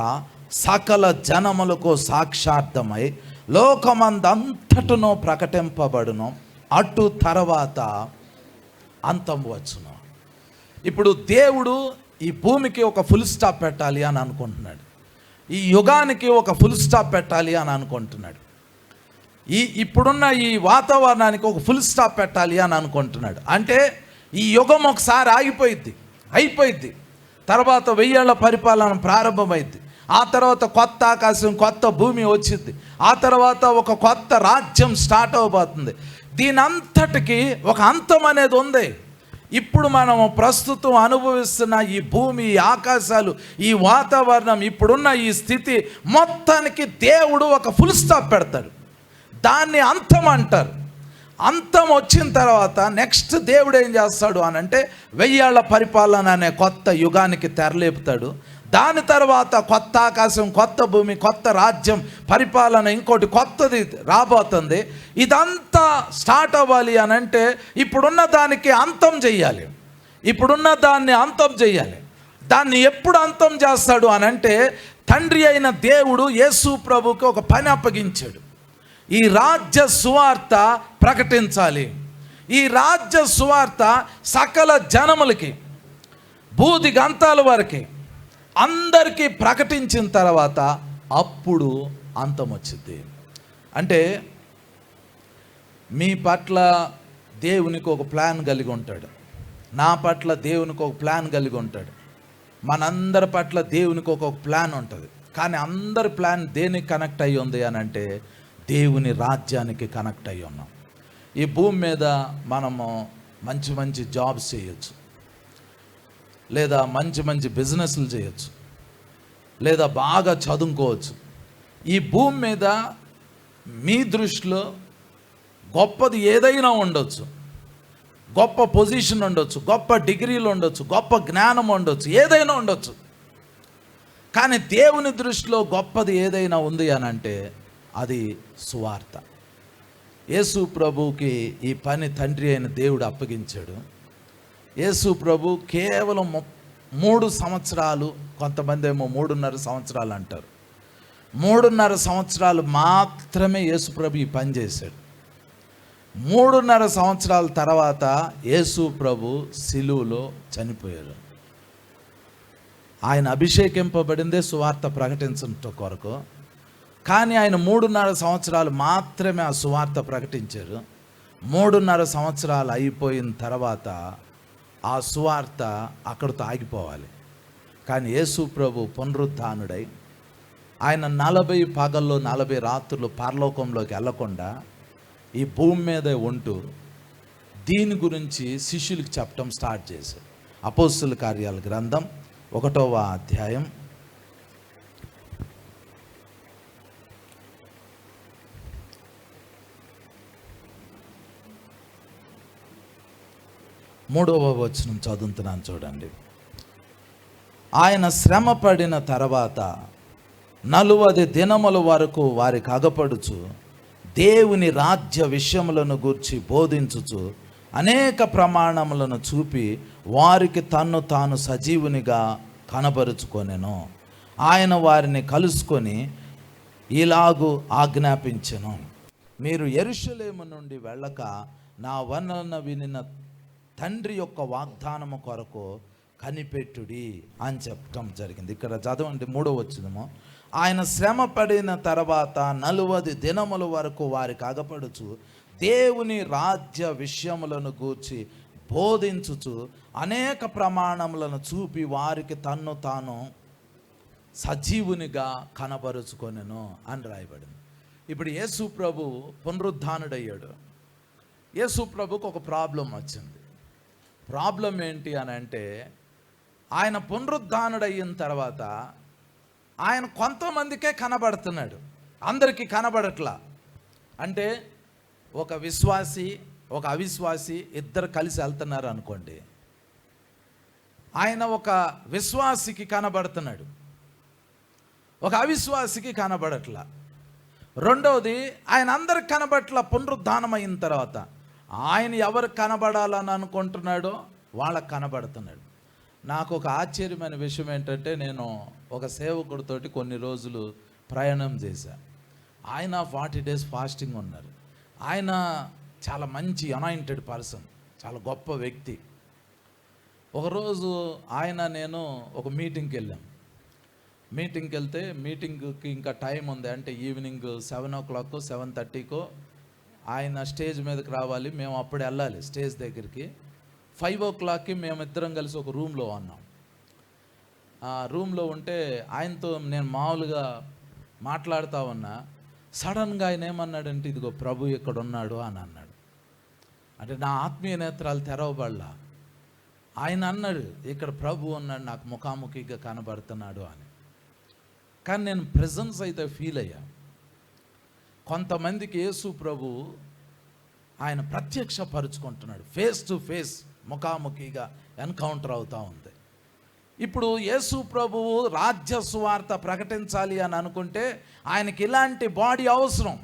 సకల జనములకు సాక్షార్థమై లోకమందంతటను ప్రకటింపబడును, అటు తర్వాత అంతం వచ్చును. ఇప్పుడు దేవుడు ఈ భూమికి ఒక ఫుల్ స్టాప్ పెట్టాలి అని అనుకుంటున్నాడు. ఈ యుగానికి ఒక ఫుల్ స్టాప్ పెట్టాలి అని అనుకుంటున్నాడు. ఇప్పుడున్న ఈ వాతావరణానికి ఒక ఫుల్ స్టాప్ పెట్టాలి అని అనుకుంటున్నాడు. అంటే ఈ యుగం ఒకసారి అయిపోయిద్ది. తర్వాత 1000 ఏళ్ల పరిపాలన ప్రారంభమైద్ది. ఆ తర్వాత కొత్త ఆకాశం, కొత్త భూమి వచ్చింది. ఆ తర్వాత ఒక కొత్త రాజ్యం స్టార్ట్ అవబోతుంది. దీని అంతటికి ఒక అంతం అనేది ఉంది. ఇప్పుడు మనము ప్రస్తుతం అనుభవిస్తున్న ఈ భూమి, ఈ ఆకాశాలు, ఈ వాతావరణం, ఇప్పుడున్న ఈ స్థితి మొత్తానికి దేవుడు ఒక ఫుల్ స్టాప్ పెడతాడు. దాన్ని అంతం అంటారు. అంతం వచ్చిన తర్వాత నెక్స్ట్ దేవుడు ఏం చేస్తాడు అని అంటే 1000 ఏళ్ల పరిపాలన అనే కొత్త యుగానికి తెరలేపుతాడు. దాని తర్వాత కొత్త ఆకాశం, కొత్త భూమి, కొత్త రాజ్యం, పరిపాలన, ఇంకోటి కొత్తది రాబోతుంది. ఇదంతా స్టార్ట్ అవ్వాలి అని అంటే ఇప్పుడున్న దానికి అంతం చెయ్యాలి. ఇప్పుడున్న దాన్ని అంతం చెయ్యాలి. దాన్ని ఎప్పుడు అంతం చేస్తాడు అని అంటే తండ్రి అయిన దేవుడు యేసు ప్రభుకి ఒక పని అప్పగించాడు. ఈ రాజ్య సువార్త ప్రకటించాలి. ఈ రాజ్య సువార్త సకల జనములకి, భూది గంతాల వరకు అందరికీ ప్రకటించిన తర్వాత అప్పుడు అంతం వచ్చింది. అంటే మీ పట్ల దేవునికి ఒక ప్లాన్ కలిగి ఉంటాడు, నా పట్ల దేవునికి ఒక ప్లాన్ కలిగి ఉంటాడు, మనందరి పట్ల దేవునికి ఒక ప్లాన్ ఉంటుంది. కానీ అందరి ప్లాన్ దేనికి కనెక్ట్ అయ్యి ఉంది అని అంటే దేవుని రాజ్యానికి కనెక్ట్ అయ్యి ఉన్నాం. ఈ భూమి మీద మనము మంచి మంచి జాబ్స్ చేయొచ్చు, లేదా మంచి మంచి బిజినెస్లు చేయొచ్చు, లేదా బాగా చదువుకోవచ్చు. ఈ భూమి మీద మీ దృష్టిలో గొప్పది ఏదైనా ఉండొచ్చు, గొప్ప పొజిషన్ ఉండొచ్చు, గొప్ప డిగ్రీలు ఉండొచ్చు, గొప్ప జ్ఞానం ఉండొచ్చు, ఏదైనా ఉండొచ్చు. కానీ దేవుని దృష్టిలో గొప్పది ఏదైనా ఉంది అని అంటే అది సువార్త. యేసు ప్రభువుకి ఈ పని తండ్రి అయిన దేవుడు అప్పగించాడు. యేసు ప్రభు కేవలం 3 సంవత్సరాలు, కొంతమంది ఏమో 3.5 సంవత్సరాలు అంటారు, 3.5 సంవత్సరాలు మాత్రమే యేసు ప్రభు ఈ పని చేశాడు. 3.5 సంవత్సరాల తర్వాత యేసు ప్రభు సిలువలో చనిపోయారు. ఆయన అభిషేకింపబడిందే సువార్త ప్రకటించడం కొరకు. కానీ ఆయన 3.5 సంవత్సరాలు మాత్రమే ఆ సువార్త ప్రకటించారు. 3.5 సంవత్సరాలు అయిపోయిన తర్వాత ఆ సువార్త అక్కడితో ఆగిపోవాలి. కానీ యేసు ప్రభు పునరుద్ధానుడై ఆయన 40 పగల్లో 40 రాత్రులు పరలోకంలోకి వెళ్ళకుండా ఈ భూమి మీదే ఉంటూ దీని గురించి శిష్యులకు చెప్పడం స్టార్ట్ చేశారు. అపోస్తుల కార్యాల గ్రంథం 1వ అధ్యాయం 3వ వచనం చదువుతున్నాను చూడండి. ఆయన శ్రమ పడిన తర్వాత 40 దినముల వరకు వారికి అగపడుచు దేవుని రాజ్య విషయములను గూర్చి బోధించుచు అనేక ప్రమాణములను చూపి వారికి తన్ను తాను సజీవునిగా కనబరుచుకొనెను. ఆయన వారిని కలుసుకొని ఇలాగు ఆజ్ఞాపించెను, మీరు యెరూషలేము నుండి వెళ్ళక నా వలన వినిన తండ్రి యొక్క వాగ్దానము కొరకు కనిపెట్టుడి అని చెప్పడం జరిగింది. ఇక్కడ చదవండి 3వ వచనము. ఆయన శ్రమ పడిన తర్వాత 40 దినముల వరకు వారికి అగపడుచు దేవుని రాజ్య విషయములను గూర్చి బోధించుచు అనేక ప్రమాణములను చూపి వారికి తన్ను తాను సజీవునిగా కనబరుచుకొనెను అని రాయబడింది. ఇప్పుడు యేసు ప్రభు పునరుద్ధానుడయ్యాడు. యేసు ప్రభుకు ఒక ప్రాబ్లం వచ్చింది. ప్రాబ్లం ఏంటి అని అంటే ఆయన పునరుద్ధానుడయిన తర్వాత ఆయన కొంతమందికే కనబడుతున్నాడు, అందరికీ కనబడట్లా. అంటే ఒక విశ్వాసి ఒక అవిశ్వాసి ఇద్దరు కలిసి వెళ్తున్నారు అనుకోండి, ఆయన ఒక విశ్వాసికి కనబడుతున్నాడు, ఒక అవిశ్వాసికి కనబడట్లా. రెండవది ఆయన అందరికి కనబడట్లా. పునరుద్ధానం అయిన తర్వాత ఆయన ఎవరికి కనబడాలని అనుకుంటున్నాడో వాళ్ళకి కనబడుతున్నాడు. నాకు ఒక ఆశ్చర్యమైన విషయం ఏంటంటే, నేను ఒక సేవకుడితోటి కొన్ని రోజులు ప్రయాణం చేశాను. ఆయన 40 days ఫాస్టింగ్ ఉన్నారు. ఆయన చాలా మంచి అనాయింటెడ్ పర్సన్, చాలా గొప్ప వ్యక్తి. ఒకరోజు ఆయన నేను ఒక మీటింగ్కి వెళ్ళాం. మీటింగ్కి వెళ్తే మీటింగ్కి ఇంకా టైం ఉంది, అంటే ఈవినింగ్ 7 o'clock 7:30 ఆయన స్టేజ్ మీదకి రావాలి. మేము అప్పుడు వెళ్ళాలి స్టేజ్ దగ్గరికి. 5 o'clock మేమిద్దరం కలిసి ఒక రూమ్లో ఉన్నాం. ఆ రూమ్లో ఉంటే ఆయనతో నేను మామూలుగా మాట్లాడుతూ ఉన్నా. సడన్గా ఆయన ఏమన్నాడంటే, ఇదిగో ప్రభు ఇక్కడ ఉన్నాడు అని అన్నాడు. అంటే నా ఆత్మీయ నేత్రాలు తెరవబడలా. ఆయన అన్నాడు, ఇక్కడ ప్రభు ఉన్నాడు, నాకు ముఖాముఖిగా కనబడుతున్నాడు అని. కానీ నేను ప్రెజెన్స్ అయితే ఫీల్ అయ్యా. కొంతమందికి యేసు ప్రభు ఆయన ప్రత్యక్షపరుచుకుంటున్నాడు, ఫేస్ టు ఫేస్, ముఖాముఖిగా ఎన్కౌంటర్ అవుతూ ఉంది. ఇప్పుడు యేసు ప్రభువు రాజ్య సువార్త ప్రకటించాలి అని అనుకుంటే ఆయనకి ఇలాంటి బాడీ అవసరం,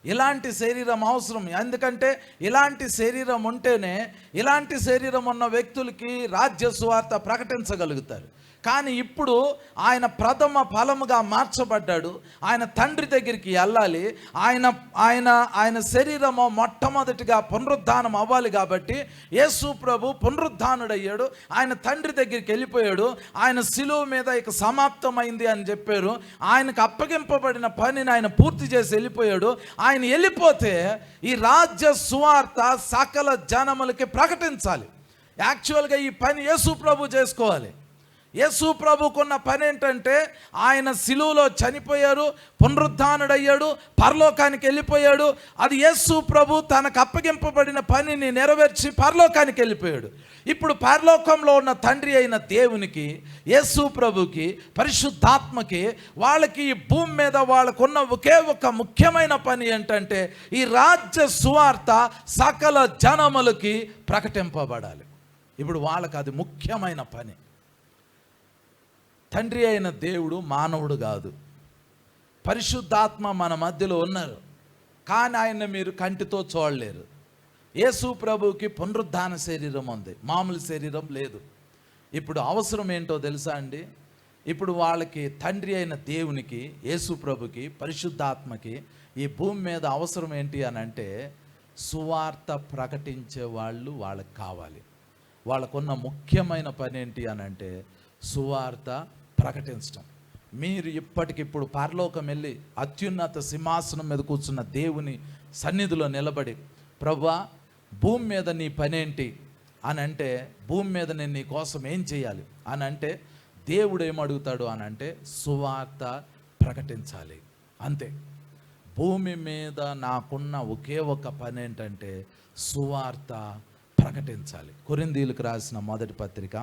ఇలాంటి శరీరం అవసరం. ఎందుకంటే ఇలాంటి శరీరం ఉంటేనే ఇలాంటి శరీరం ఉన్న వ్యక్తులకి రాజ్య సువార్త ప్రకటించగలుగుతారు. కానీ ఇప్పుడు ఆయన ప్రథమ ఫలముగా మార్చబడ్డాడు. ఆయన తండ్రి దగ్గరికి వెళ్ళాలి. ఆయన శరీరము మొట్టమొదటిగా పునరుద్ధానం అవ్వాలి. కాబట్టి యేసు ప్రభు పునరుద్ధానుడయ్యాడు. ఆయన తండ్రి దగ్గరికి వెళ్ళిపోయాడు. ఆయన శిలువ మీద ఇక సమాప్తమైంది అని చెప్పారు. ఆయనకు అప్పగింపబడిన పనిని ఆయన పూర్తి చేసి వెళ్ళిపోయాడు. ఆయన వెళ్ళిపోతే ఈ రాజ్య సువార్త సకల జనములకి ప్రకటించాలి. యాక్చువల్గా ఈ పని యేసు ప్రభు చేసుకోవాలి. యేసు ప్రభుకున్న పని ఏంటంటే ఆయన శిలువలో చనిపోయారు, పునరుద్ధానుడయ్యాడు, పరలోకానికి వెళ్ళిపోయాడు. అది యేసు ప్రభు తనకు అప్పగింపబడిన పనిని నెరవేర్చి పరలోకానికి వెళ్ళిపోయాడు. ఇప్పుడు పరలోకంలో ఉన్న తండ్రి అయిన దేవునికి, యేసు ప్రభుకి, పరిశుద్ధాత్మకి, వాళ్ళకి ఈ భూమి మీద వాళ్ళకున్న ఒకే ఒక ముఖ్యమైన పని ఏంటంటే ఈ రాజ్య సువార్త సకల జనములకి ప్రకటింపబడాలి. ఇప్పుడు వాళ్ళకి అది ముఖ్యమైన పని. తండ్రి అయిన దేవుడు మానవుడు కాదు, పరిశుద్ధాత్మ మన మధ్యలో ఉన్నారు, కానీ ఆయన్ని మీరు కంటితో చూడలేరు. యేసు ప్రభువుకి పునరుద్ధాన శరీరం ఉంది, మామూలు శరీరం లేదు. ఇప్పుడు అవసరం ఏంటో తెలుసా అండి? ఇప్పుడు వాళ్ళకి తండ్రి అయిన దేవునికి, యేసు ప్రభుకి, పరిశుద్ధాత్మకి ఈ భూమి మీద అవసరం ఏంటి అని అంటే సువార్త ప్రకటించే వాళ్ళు వాళ్ళకి కావాలి. వాళ్ళకున్న ముఖ్యమైన పని ఏంటి అని అంటే సువార్త ప్రకటించడం. మీరు ఇప్పటికిప్పుడు పరలోకం వెళ్ళి అత్యున్నత సింహాసనం మీద కూర్చున్న దేవుని సన్నిధిలో నిలబడి, ప్రభువా భూమి మీద నీ పనేంటి అని అంటే, భూమి మీద నేను నీ కోసం ఏం చేయాలి అని అంటే దేవుడు ఏమడుగుతాడు అని అంటే సువార్త ప్రకటించాలి, అంతే. భూమి మీద నాకున్న ఒకే ఒక పని ఏంటంటే సువార్త ప్రకటించాలి. కొరింథీయులకు రాసిన మొదటి పత్రిక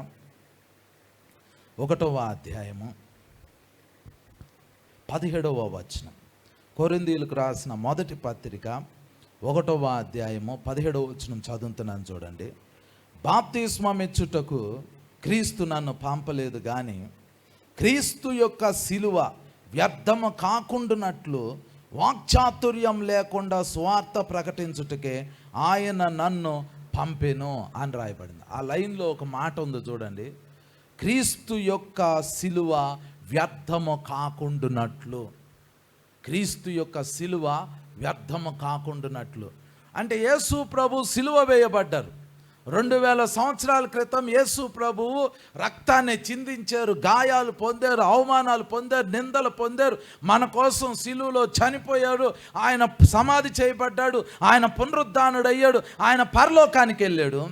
1వ అధ్యాయము 17వ వచనం. కొరింథీయులకు రాసిన మొదటి పత్రిక 1వ అధ్యాయము 17వ వచనం చదువుతున్నాను చూడండి. బాప్తిస్మం ఇచ్చుటకు క్రీస్తు నన్ను పంపలేదు కానీ క్రీస్తు యొక్క శిలువ వ్యర్థము కాకుండానట్లు వాక్చాతుర్యం లేకుండా సువార్త ప్రకటించుటకే ఆయన నన్ను పంపెను అని రాయబడింది. ఆ లైన్లో ఒక మాట ఉంది చూడండి, క్రీస్తు యొక్క శిలువ వ్యర్థము కాకుండానట్లు. క్రీస్తు యొక్క శిలువ వ్యర్థము కాకుండానట్లు అంటే యేసు ప్రభు శిలువ వేయబడ్డారు. 2000 సంవత్సరాల క్రితం యేసు ప్రభువు రక్తాన్ని చిందించారు, గాయాలు పొందారు, అవమానాలు పొందారు, నిందలు పొందారు, మన కోసం శిలువలో చనిపోయాడు, ఆయన సమాధి చేయబడ్డాడు, ఆయన పునరుద్ధానుడయ్యాడు, ఆయన పరలోకానికి వెళ్ళాడు.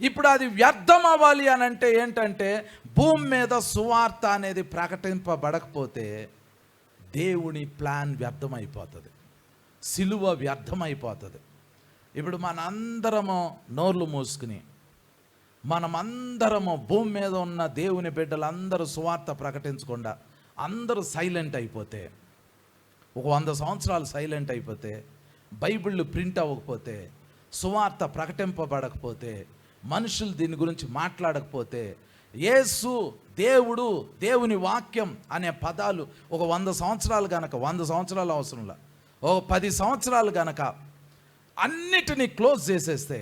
ఇప్పుడు అది వ్యర్థం అవ్వాలి అని అంటే ఏంటంటే భూమి మీద సువార్త అనేది ప్రకటింపబడకపోతే దేవుని ప్లాన్ వ్యర్థమైపోతుంది, శిలువ వ్యర్థమైపోతుంది. ఇప్పుడు మనందరము నోర్లు మూసుకుని, మనమందరము భూమి మీద ఉన్న దేవుని బిడ్డలందరూ సువార్త ప్రకటించకుండా అందరూ సైలెంట్ అయిపోతే, ఒక 100 సంవత్సరాలు సైలెంట్ అయిపోతే, బైబిళ్ళు ప్రింట్ అవ్వకపోతే, సువార్త ప్రకటింపబడకపోతే, మనుషులు దీని గురించి మాట్లాడకపోతే, యేసు దేవుడు, దేవుని వాక్యం అనే పదాలు ఒక 100 సంవత్సరాలు గనక, 100 సంవత్సరాలు అవసరంలా, ఒక 10 సంవత్సరాలు గనక అన్నిటినీ క్లోజ్ చేసేస్తే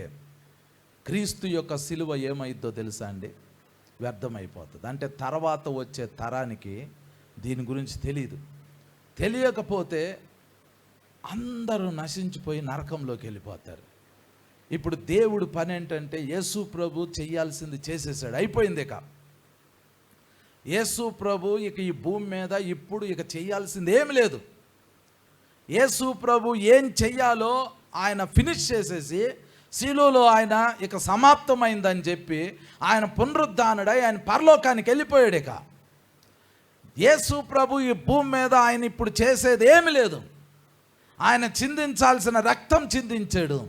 క్రీస్తు యొక్క శిలువ ఏమైద్దో తెలుసా అండి? వ్యర్థమైపోతుంది. అంటే తర్వాత వచ్చే తరానికి దీని గురించి తెలియదు. తెలియకపోతే అందరూ నశించిపోయి నరకంలోకి వెళ్ళిపోతారు. ఇప్పుడు దేవుడు పని ఏంటంటే యేసు ప్రభు చేయాల్సింది చేసేసాడు, అయిపోయింది. ఇక యేసు ప్రభు ఇక ఈ భూమి మీద ఇప్పుడు ఇక చేయాల్సింది ఏమి లేదు. యేసు ప్రభు ఏం చెయ్యాలో ఆయన ఫినిష్ చేసేసి శిలువలో ఆయన ఇక సమాప్తమైందని చెప్పి ఆయన పునరుద్ధానుడై ఆయన పరలోకానికి వెళ్ళిపోయాడు. ఇక యేసు ప్రభు ఈ భూమి మీద ఆయన ఇప్పుడు చేసేది ఏమి లేదు. ఆయన చిందించాల్సిన రక్తం చిందించాడు,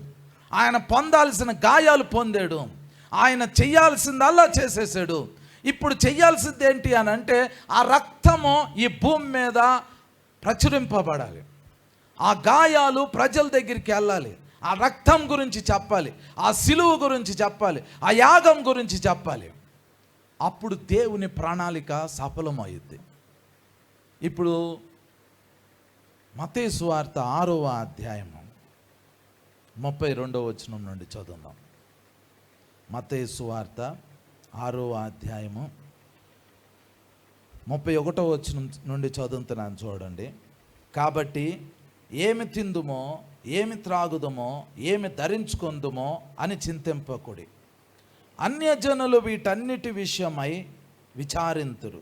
ఆయన పొందాల్సిన గాయాలు పొందాడు, ఆయన చెయ్యాల్సిందల్లా చేసేసాడు. ఇప్పుడు చెయ్యాల్సింది ఏంటి అని అంటే ఆ రక్తము ఈ భూమి మీద ప్రచురింపబడాలి. ఆ గాయాలు ప్రజల దగ్గరికి వెళ్ళాలి, ఆ రక్తం గురించి చెప్పాలి, ఆ సిలువ గురించి చెప్పాలి, ఆ యాగం గురించి చెప్పాలి. అప్పుడు దేవుని ప్రణాళిక సఫలమవుద్ది. ఇప్పుడు మత్తయి సువార్త 6వ అధ్యాయము 32వ వచనం నుండి చదువుదాం. మత్తయి సువార్త 6వ అధ్యాయము 31వ వచనం నుండి చదువుతున్నాను, చూడండి. కాబట్టి ఏమి తిందుమో, ఏమి త్రాగుదమో, ఏమి ధరించుకొందుమో అని చింతింపకుడి. అన్యజనులు వీటన్నిటి విషయమై విచారింతురు.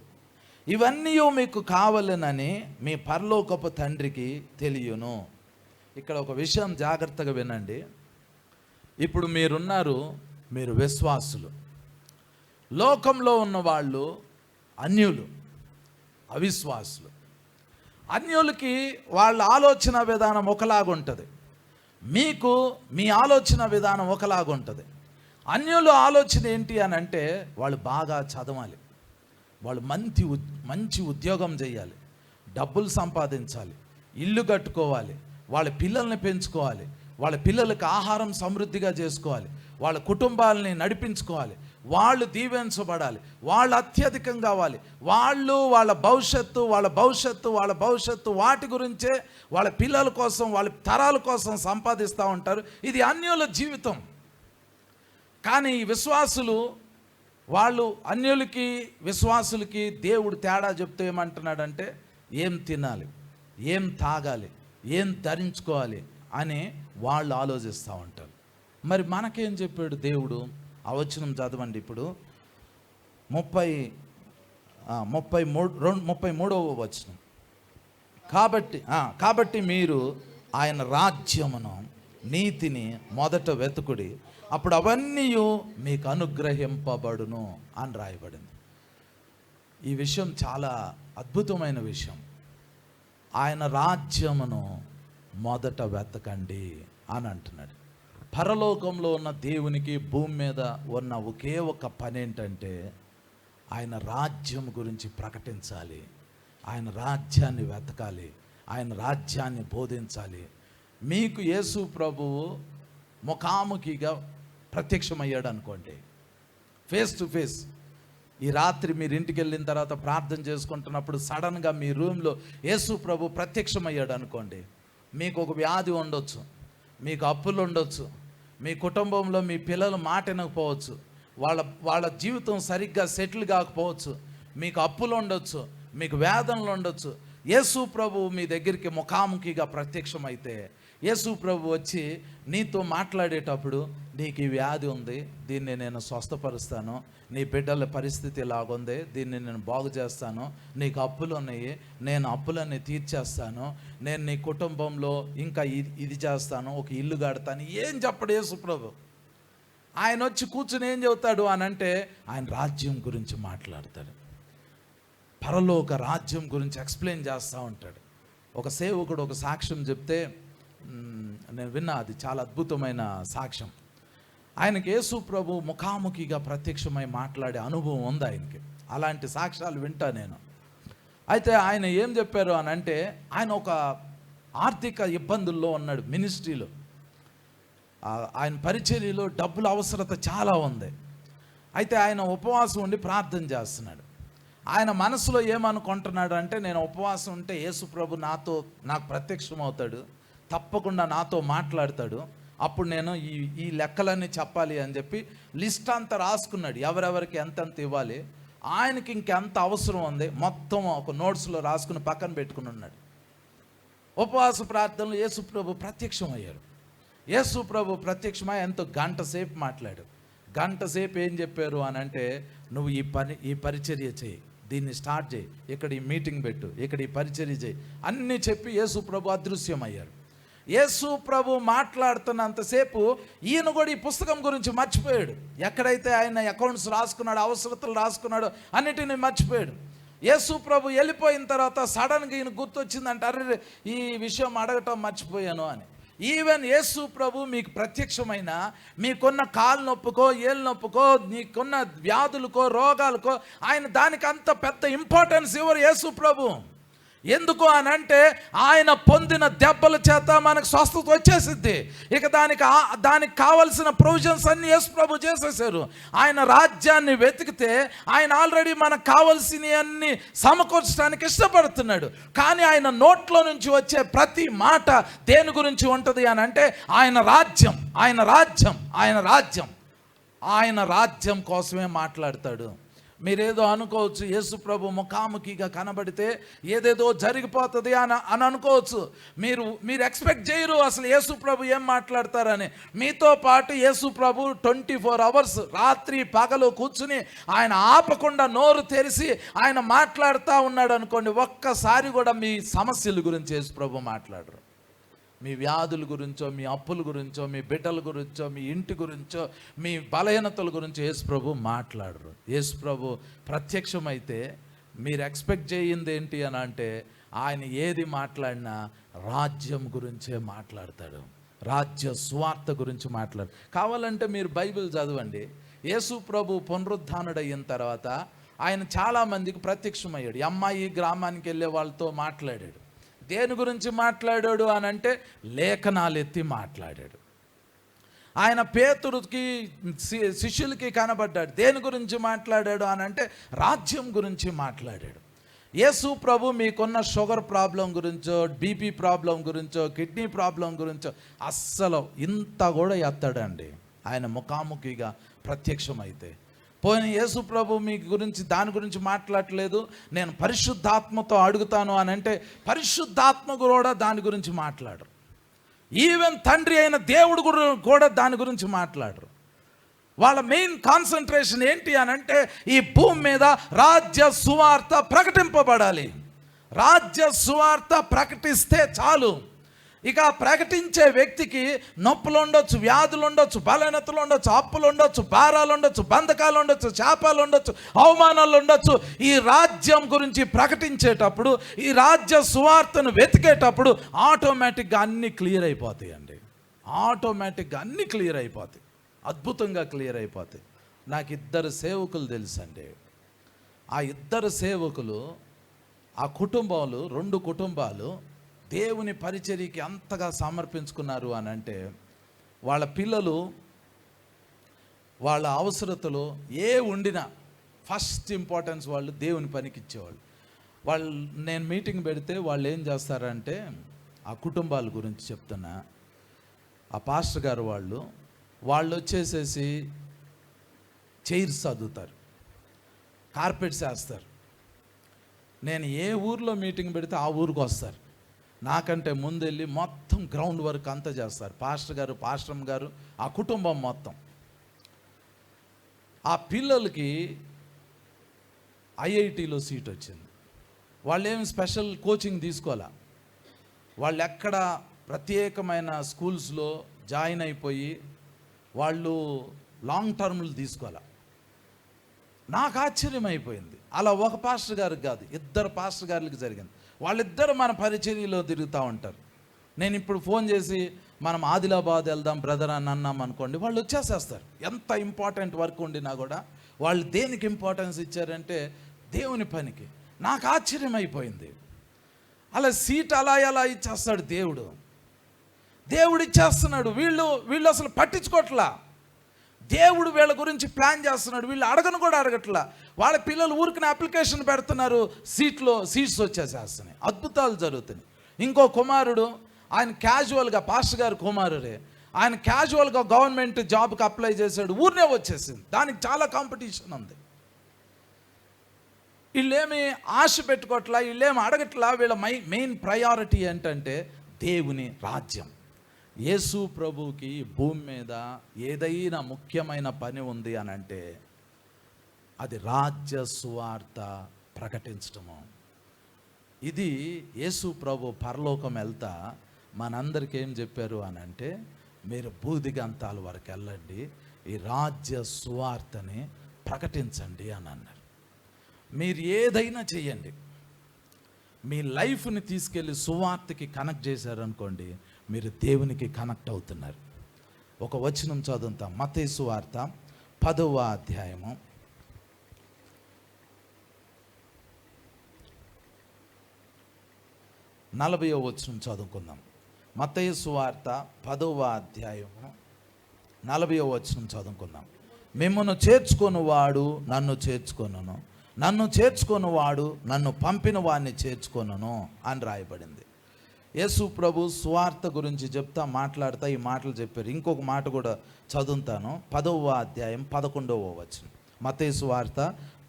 ఇవన్నీ మీకు కావాలనని మీ పరలోకపు తండ్రికి తెలియను. ఇక్కడ ఒక విషయం జాగ్రత్తగా వినండి. ఇప్పుడు మీరున్నారు, మీరు విశ్వాసులు. లోకంలో ఉన్న వాళ్ళు అన్యులు, అవిశ్వాసులు. అన్యులకి వాళ్ళ ఆలోచన విధానం ఒకలాగుంటుంది, మీకు మీ ఆలోచన విధానం ఒకలాగుంటుంది. అన్యుల ఆలోచన ఏంటి అని అంటే, వాళ్ళు బాగా చదవాలి, వాళ్ళు మంచి ఉద్యోగం చేయాలి, డబ్బులు సంపాదించాలి, ఇల్లు కట్టుకోవాలి, వాళ్ళ పిల్లల్ని పెంచుకోవాలి, వాళ్ళ పిల్లలకి ఆహారం సమృద్ధిగా చేసుకోవాలి, వాళ్ళ కుటుంబాలని నడిపించుకోవాలి, వాళ్ళు దీవెంచబడాలి, వాళ్ళు అత్యధికం కావాలి, వాళ్ళ భవిష్యత్తు వాటి గురించే వాళ్ళ పిల్లల కోసం, వాళ్ళ తరాల కోసం సంపాదిస్తూ ఉంటారు. ఇది అన్యుల జీవితం. కానీ ఈ విశ్వాసులు, వాళ్ళు అన్యులకి విశ్వాసులకి దేవుడు తేడా చెప్తూ ఏమంటున్నాడంటే, ఏం తినాలి, ఏం తాగాలి, ఏం ధరించుకోవాలి అని వాళ్ళు ఆలోచిస్తూ ఉంటారు. మరి మనకేం చెప్పాడు దేవుడు? ఆ వచనం చదవండి. ఇప్పుడు 33వ వచనం. కాబట్టి మీరు ఆయన రాజ్యమును నీతిని మొదట వెతుకుడి, అప్పుడు అవన్నీ మీకు అనుగ్రహింపబడును అని రాయబడింది. ఈ విషయం చాలా అద్భుతమైన విషయం. ఆయన రాజ్యమును మొదట వెతకండి అని అంటున్నాడు. పరలోకంలో ఉన్న దేవునికి భూమి మీద ఉన్న ఒకే ఒక పని ఏంటంటే, ఆయన రాజ్యం గురించి ప్రకటించాలి, ఆయన రాజ్యాన్ని వెతకాలి, ఆయన రాజ్యాన్ని బోధించాలి. మీకు యేసు ప్రభువు ముఖాముఖిగా ప్రత్యక్షమయ్యాడు అనుకోండి, ఫేస్ టు ఫేస్. ఈ రాత్రి మీరు ఇంటికి వెళ్ళిన తర్వాత ప్రార్థన చేసుకుంటున్నప్పుడు సడన్గా మీ రూమ్లో యేసు ప్రభు ప్రత్యక్షమయ్యాడు అనుకోండి, మీకు ఒక వ్యాధి ఉండొచ్చు, మీకు అప్పులు ఉండొచ్చు, మీ కుటుంబంలో మీ పిల్లలు మాట వినకపోవచ్చు, వాళ్ళ జీవితం సరిగ్గా సెటిల్ కాకపోవచ్చు, మీకు అప్పులు ఉండొచ్చు, మీకు వేదనలు ఉండొచ్చు. యేసు ప్రభు మీ దగ్గరికి ముఖాముఖిగా ప్రత్యక్షమైతే, యేసు ప్రభు వచ్చి నీతో మాట్లాడేటప్పుడు, నీకు ఈ వ్యాధి ఉంది, దీన్ని నేను స్వస్థపరుస్తాను, నీ బిడ్డల పరిస్థితి ఇలాగుంది, దీన్ని నేను బాగు చేస్తాను, నీకు అప్పులు ఉన్నాయి, నేను అప్పులన్నీ తీర్చేస్తాను, నేను నీ కుటుంబంలో ఇంకా ఇది చేస్తాను, ఒక ఇల్లు కడతాను. ఏం చెప్పడు యేసు ప్రభు. ఆయన వచ్చి కూర్చుని ఏం చెబుతాడు అని అంటే, ఆయన రాజ్యం గురించి మాట్లాడతాడు, పరలోక రాజ్యం గురించి ఎక్స్ప్లెయిన్ చేస్తూ ఉంటాడు. ఒక సేవకుడు ఒక సాక్ష్యం చెప్తే నేను విన్నా, అది చాలా అద్భుతమైన సాక్ష్యం. ఆయనకి యేసు ప్రభు ముఖాముఖిగా ప్రత్యక్షమై మాట్లాడే అనుభవం ఉంది ఆయనకి. అలాంటి సాక్ష్యాలు వింటా నేను. అయితే ఆయన ఏం చెప్పారు అని అంటే, ఆయన ఒక ఆర్థిక ఇబ్బందుల్లో ఉన్నాడు మినిస్ట్రీలో. ఆయన పరిచర్యలో డబ్బుల అవసరత చాలా ఉంది. అయితే ఆయన ఉపవాసం ఉండి ప్రార్థన చేస్తున్నాడు. ఆయన మనసులో ఏమనుకుంటున్నాడు అంటే, నేను ఉపవాసం ఉంటే యేసు ప్రభు నాకు ప్రత్యక్షం అవుతాడు, తప్పకుండా నాతో మాట్లాడతాడు, అప్పుడు నేను ఈ లెక్కలన్నీ చెప్పాలి అని చెప్పి లిస్ట్ అంతా రాసుకున్నాడు, ఎవరెవరికి ఎంతెంత ఇవ్వాలి, ఆయనకి ఇంకెంత అవసరం ఉంది మొత్తం ఒక నోట్స్లో రాసుకుని పక్కన పెట్టుకుని ఉన్నాడు. ఉపవాస ప్రార్థనలో యేసు ప్రభు ప్రత్యక్షమయ్యారు. యేసు ప్రభు ప్రత్యక్షమై ఎంతో గంట సేపు మాట్లాడు. గంట సేపు ఏం చెప్పారు అని అంటే, నువ్వు ఈ పరిచర్య చేయి, దీన్ని స్టార్ట్ చేయి, ఇక్కడ ఈ మీటింగ్ పెట్టు, ఇక్కడ ఈ పరిచర్య చేయి అన్నీ చెప్పి యేసు ప్రభు అదృశ్యమయ్యారు. యేసు ప్రభు మాట్లాడుతున్నంతసేపు ఈయన కూడా ఈ పుస్తకం గురించి మర్చిపోయాడు. ఎక్కడైతే ఆయన అకౌంట్స్ రాసుకున్నాడు, అవసరతలు రాసుకున్నాడు, అన్నిటిని మర్చిపోయాడు. యేసు ప్రభు వెళ్ళిపోయిన తర్వాత సడన్గా ఈయన గుర్తొచ్చిందంటే, అరే ఈ విషయం అడగటం మర్చిపోయాను అని. ఈవెన్ యేసు ప్రభు మీకు ప్రత్యక్షమైన, మీకున్న కాలు నొప్పుకో, ఏళ్ళు నొప్పుకో, నీకున్న వ్యాధులకో, రోగాలకో ఆయన దానికి అంత పెద్ద ఇంపార్టెన్స్ ఇవ్వరు యేసు ప్రభు. ఎందుకు అని అంటే ఆయన పొందిన దెబ్బల చేత మనకు స్వస్థత వచ్చేసిద్ది. ఇక దానికి కావలసిన ప్రొవిజన్స్ అన్ని యేసు ప్రభు చేసేసారు. ఆయన రాజ్యాన్ని వెతికితే ఆయన ఆల్రెడీ మనకు కావలసినవి అన్ని సమకూర్చడానికి ఇష్టపడుతున్నాడు. కానీ ఆయన నోట్లో నుంచి వచ్చే ప్రతి మాట దేని గురించి ఉంటుంది అని అంటే ఆయన రాజ్యం, ఆయన రాజ్యం, ఆయన రాజ్యం, ఆయన రాజ్యం కోసమే మాట్లాడతాడు. మీరేదో అనుకోవచ్చు, యేసు ప్రభు ముఖాముఖిగా కనబడితే ఏదేదో జరిగిపోతుంది అని అనుకోవచ్చు. మీరు ఎక్స్పెక్ట్ చేయరు అసలు యేసు ప్రభు ఏం మాట్లాడతారని. మీతో పాటు యేసు ప్రభు 24 hours రాత్రి పగలు కూర్చుని ఆయన ఆపకుండా నోరు తెరిచి ఆయన మాట్లాడుతూ ఉన్నాడు అనుకోండి, ఒక్కసారి కూడా మీ సమస్యల గురించి యేసు ప్రభు మాట్లాడరు. మీ వ్యాధుల గురించో, మీ అప్పుల గురించో, మీ బిడ్డల గురించో, మీ ఇంటి గురించో, మీ బలహీనతల గురించో యేసు ప్రభు మాట్లాడరు. యేసు ప్రభు ప్రత్యక్షమైతే మీరు ఎక్స్పెక్ట్ చేయింది ఏంటి అని అంటే ఆయన ఏది మాట్లాడినా రాజ్యం గురించే మాట్లాడతాడు, రాజ్య సువార్త గురించి కావాలంటే మీరు బైబిల్ చదవండి. యేసు ప్రభు పునరుద్ధానుడయిన తర్వాత ఆయన చాలామందికి ప్రత్యక్షమయ్యాడు. అమ్మాయి గ్రామానికి వెళ్ళే వాళ్ళతో మాట్లాడాడు. దేని గురించి మాట్లాడాడు అని అంటే లేఖనాలు ఎత్తి మాట్లాడాడు. ఆయన పేతురుకి శిష్యులకి కనబడ్డాడు. దేని గురించి మాట్లాడాడు అని అంటే రాజ్యం గురించి మాట్లాడాడు. యేసు ప్రభు మీకున్న షుగర్ ప్రాబ్లం గురించో, బీపీ ప్రాబ్లం గురించో, కిడ్నీ ప్రాబ్లం గురించో అస్సలు ఇంత కూడా ఎత్తాడండి ఆయన ముఖాముఖిగా ప్రత్యక్షమైతే. పోయిన యేసు ప్రభు మీ గురించి దాని గురించి మాట్లాడలేదు. నేను పరిశుద్ధాత్మతో అడుగుతాను అని అంటే పరిశుద్ధాత్మ కూడా దాని గురించి మాట్లాడరు. ఈవెన్ తండ్రి అయిన దేవుడు కూడా దాని గురించి మాట్లాడరు. వాళ్ళ మెయిన్ కాన్సన్ట్రేషన్ ఏంటి అని అంటే ఈ భూమి మీద రాజ్య సువార్త ప్రకటింపబడాలి. రాజ్య సువార్త ప్రకటిస్తే చాలు. ఇక ప్రకటించే వ్యక్తికి నొప్పులు ఉండొచ్చు, వ్యాధులు ఉండొచ్చు, బలహీనతలు ఉండొచ్చు, అప్పులు ఉండొచ్చు, భారాలు ఉండొచ్చు, బంధకాలు ఉండొచ్చు, శాపాలు ఉండొచ్చు, అవమానాలు ఉండొచ్చు. ఈ రాజ్యం గురించి ప్రకటించేటప్పుడు, ఈ రాజ్య సువార్తను వెతికేటప్పుడు ఆటోమేటిక్గా అన్నీ క్లియర్ అయిపోతాయండి. ఆటోమేటిక్గా అన్నీ క్లియర్ అయిపోతాయి, అద్భుతంగా క్లియర్ అయిపోతాయి. నాకు 2 సేవకులు తెలుసండి. ఆ 2 సేవకులు, ఆ కుటుంబాలు, 2 కుటుంబాలు దేవుని పరిచర్యకి అంతగా సమర్పించుకున్నారు అని అంటే వాళ్ళ పిల్లలు వాళ్ళ అవసరతలు ఉండినా ఫస్ట్ ఇంపార్టెన్స్ వాళ్ళు దేవుని పనికి ఇచ్చేవాళ్ళు. నేను మీటింగ్ పెడితే వాళ్ళు ఏం చేస్తారంటే, ఆ కుటుంబాల గురించి చెప్తున్నా, ఆ పాస్టర్ గారు వాళ్ళు వచ్చేసేసి చైర్స్ చదువుతారు, కార్పెట్స్ వేస్తారు. నేను ఏ ఊర్లో మీటింగ్ పెడితే ఆ ఊరికి వస్తారు. నాకంటే ముందెళ్ళి మొత్తం గ్రౌండ్ వర్క్ అంతా చేస్తారు పాస్టర్ గారు, పాస్టరమ్మ గారు, ఆ కుటుంబం మొత్తం. ఆ పిల్లలకి ఐఐటిలో సీట్ వచ్చింది. వాళ్ళు ఏమి స్పెషల్ కోచింగ్ తీసుకోవాలా, వాళ్ళు ఎక్కడ ప్రత్యేకమైన స్కూల్స్లో జాయిన్ అయిపోయి వాళ్ళు లాంగ్ టర్మ్లు తీసుకోవాలా. నాకు ఆశ్చర్యం అయిపోయింది. అలా ఒక పాస్టర్ గారికి కాదు, 2 పాస్టర్ గారికి జరిగింది. వాళ్ళిద్దరు మన పరిచర్యలో తిరుగుతూ ఉంటారు. నేను ఇప్పుడు ఫోన్ చేసి మనం ఆదిలాబాద్ వెళ్దాం బ్రదర్ అని అన్నాం అనుకోండి, వాళ్ళు వచ్చేసేస్తారు. ఎంత ఇంపార్టెంట్ వర్క్ ఉండినా కూడా వాళ్ళు దేనికి ఇంపార్టెన్స్ ఇచ్చారంటే దేవుని పనికి. నాకు ఆశ్చర్యం అయిపోయింది. అలా సీట్ అలా ఎలా ఇచ్చేస్తాడు దేవుడు ఇచ్చేస్తున్నాడు. వీళ్ళు అసలు పట్టించుకోవట్లా. దేవుడు వీళ్ళ గురించి ప్లాన్ చేస్తున్నాడు. వీళ్ళు అడగను కూడా అడగట్లా. వాళ్ళ పిల్లలు ఊరికిన అప్లికేషన్ పెడుతున్నారు, సీట్స్ వచ్చేసేస్తున్నాయి, అద్భుతాలు జరుగుతున్నాయి. ఇంకో కుమారుడు, ఆయన క్యాజువల్గా, పాస్టర్ గారు కుమారుడే, ఆయన క్యాజువల్గా గవర్నమెంట్ జాబ్కి అప్లై చేశాడు, ఊరినే వచ్చేసింది. దానికి చాలా కాంపిటీషన్ ఉంది. వీళ్ళేమి ఆశ పెట్టుకోవట్లా, వీళ్ళేమి అడగట్లా. వీళ్ళ మెయిన్ ప్రయారిటీ ఏంటంటే దేవుని రాజ్యం. యేసు ప్రభువుకి భూమి మీద ఏదైనా ముఖ్యమైన పని ఉంది అని అంటే అది రాజ్య సువార్త ప్రకటించటము. ఇది యేసు ప్రభు పరలోకం వెళ్తా మనందరికీ ఏం చెప్పారు అని అంటే, మీరు భూదిగంతాల వరకు వెళ్ళండి, ఈ రాజ్య సువార్తని ప్రకటించండి అని అన్నారు. మీరు ఏదైనా చెయ్యండి, మీ లైఫ్ని తీసుకెళ్ళి సువార్తకి కనెక్ట్ చేశారనుకోండి, మీరు దేవునికి కనెక్ట్ అవుతున్నారు. ఒక వచనం చదువుతాం, మత్తయి సువార్త 10వ అధ్యాయము 37 40వ వచనం చదువుకుందాం. మత్తయి సువార్త 10వ అధ్యాయము 40వ వచనం చదువుకుందాం. మిమ్మును చేర్చుకొనువాడు నన్ను చేర్చుకొనును, నన్ను చేర్చుకొనువాడు నన్ను పంపిన వాడిని చేర్చుకొనును అని రాయబడింది. యేసు ప్రభు సువార్త గురించి మాట్లాడుతా ఈ మాటలు చెప్పారు. ఇంకొక మాట కూడా చదువుతాను. 10వ అధ్యాయం 11వ వచనం. మత్తయి సువార్త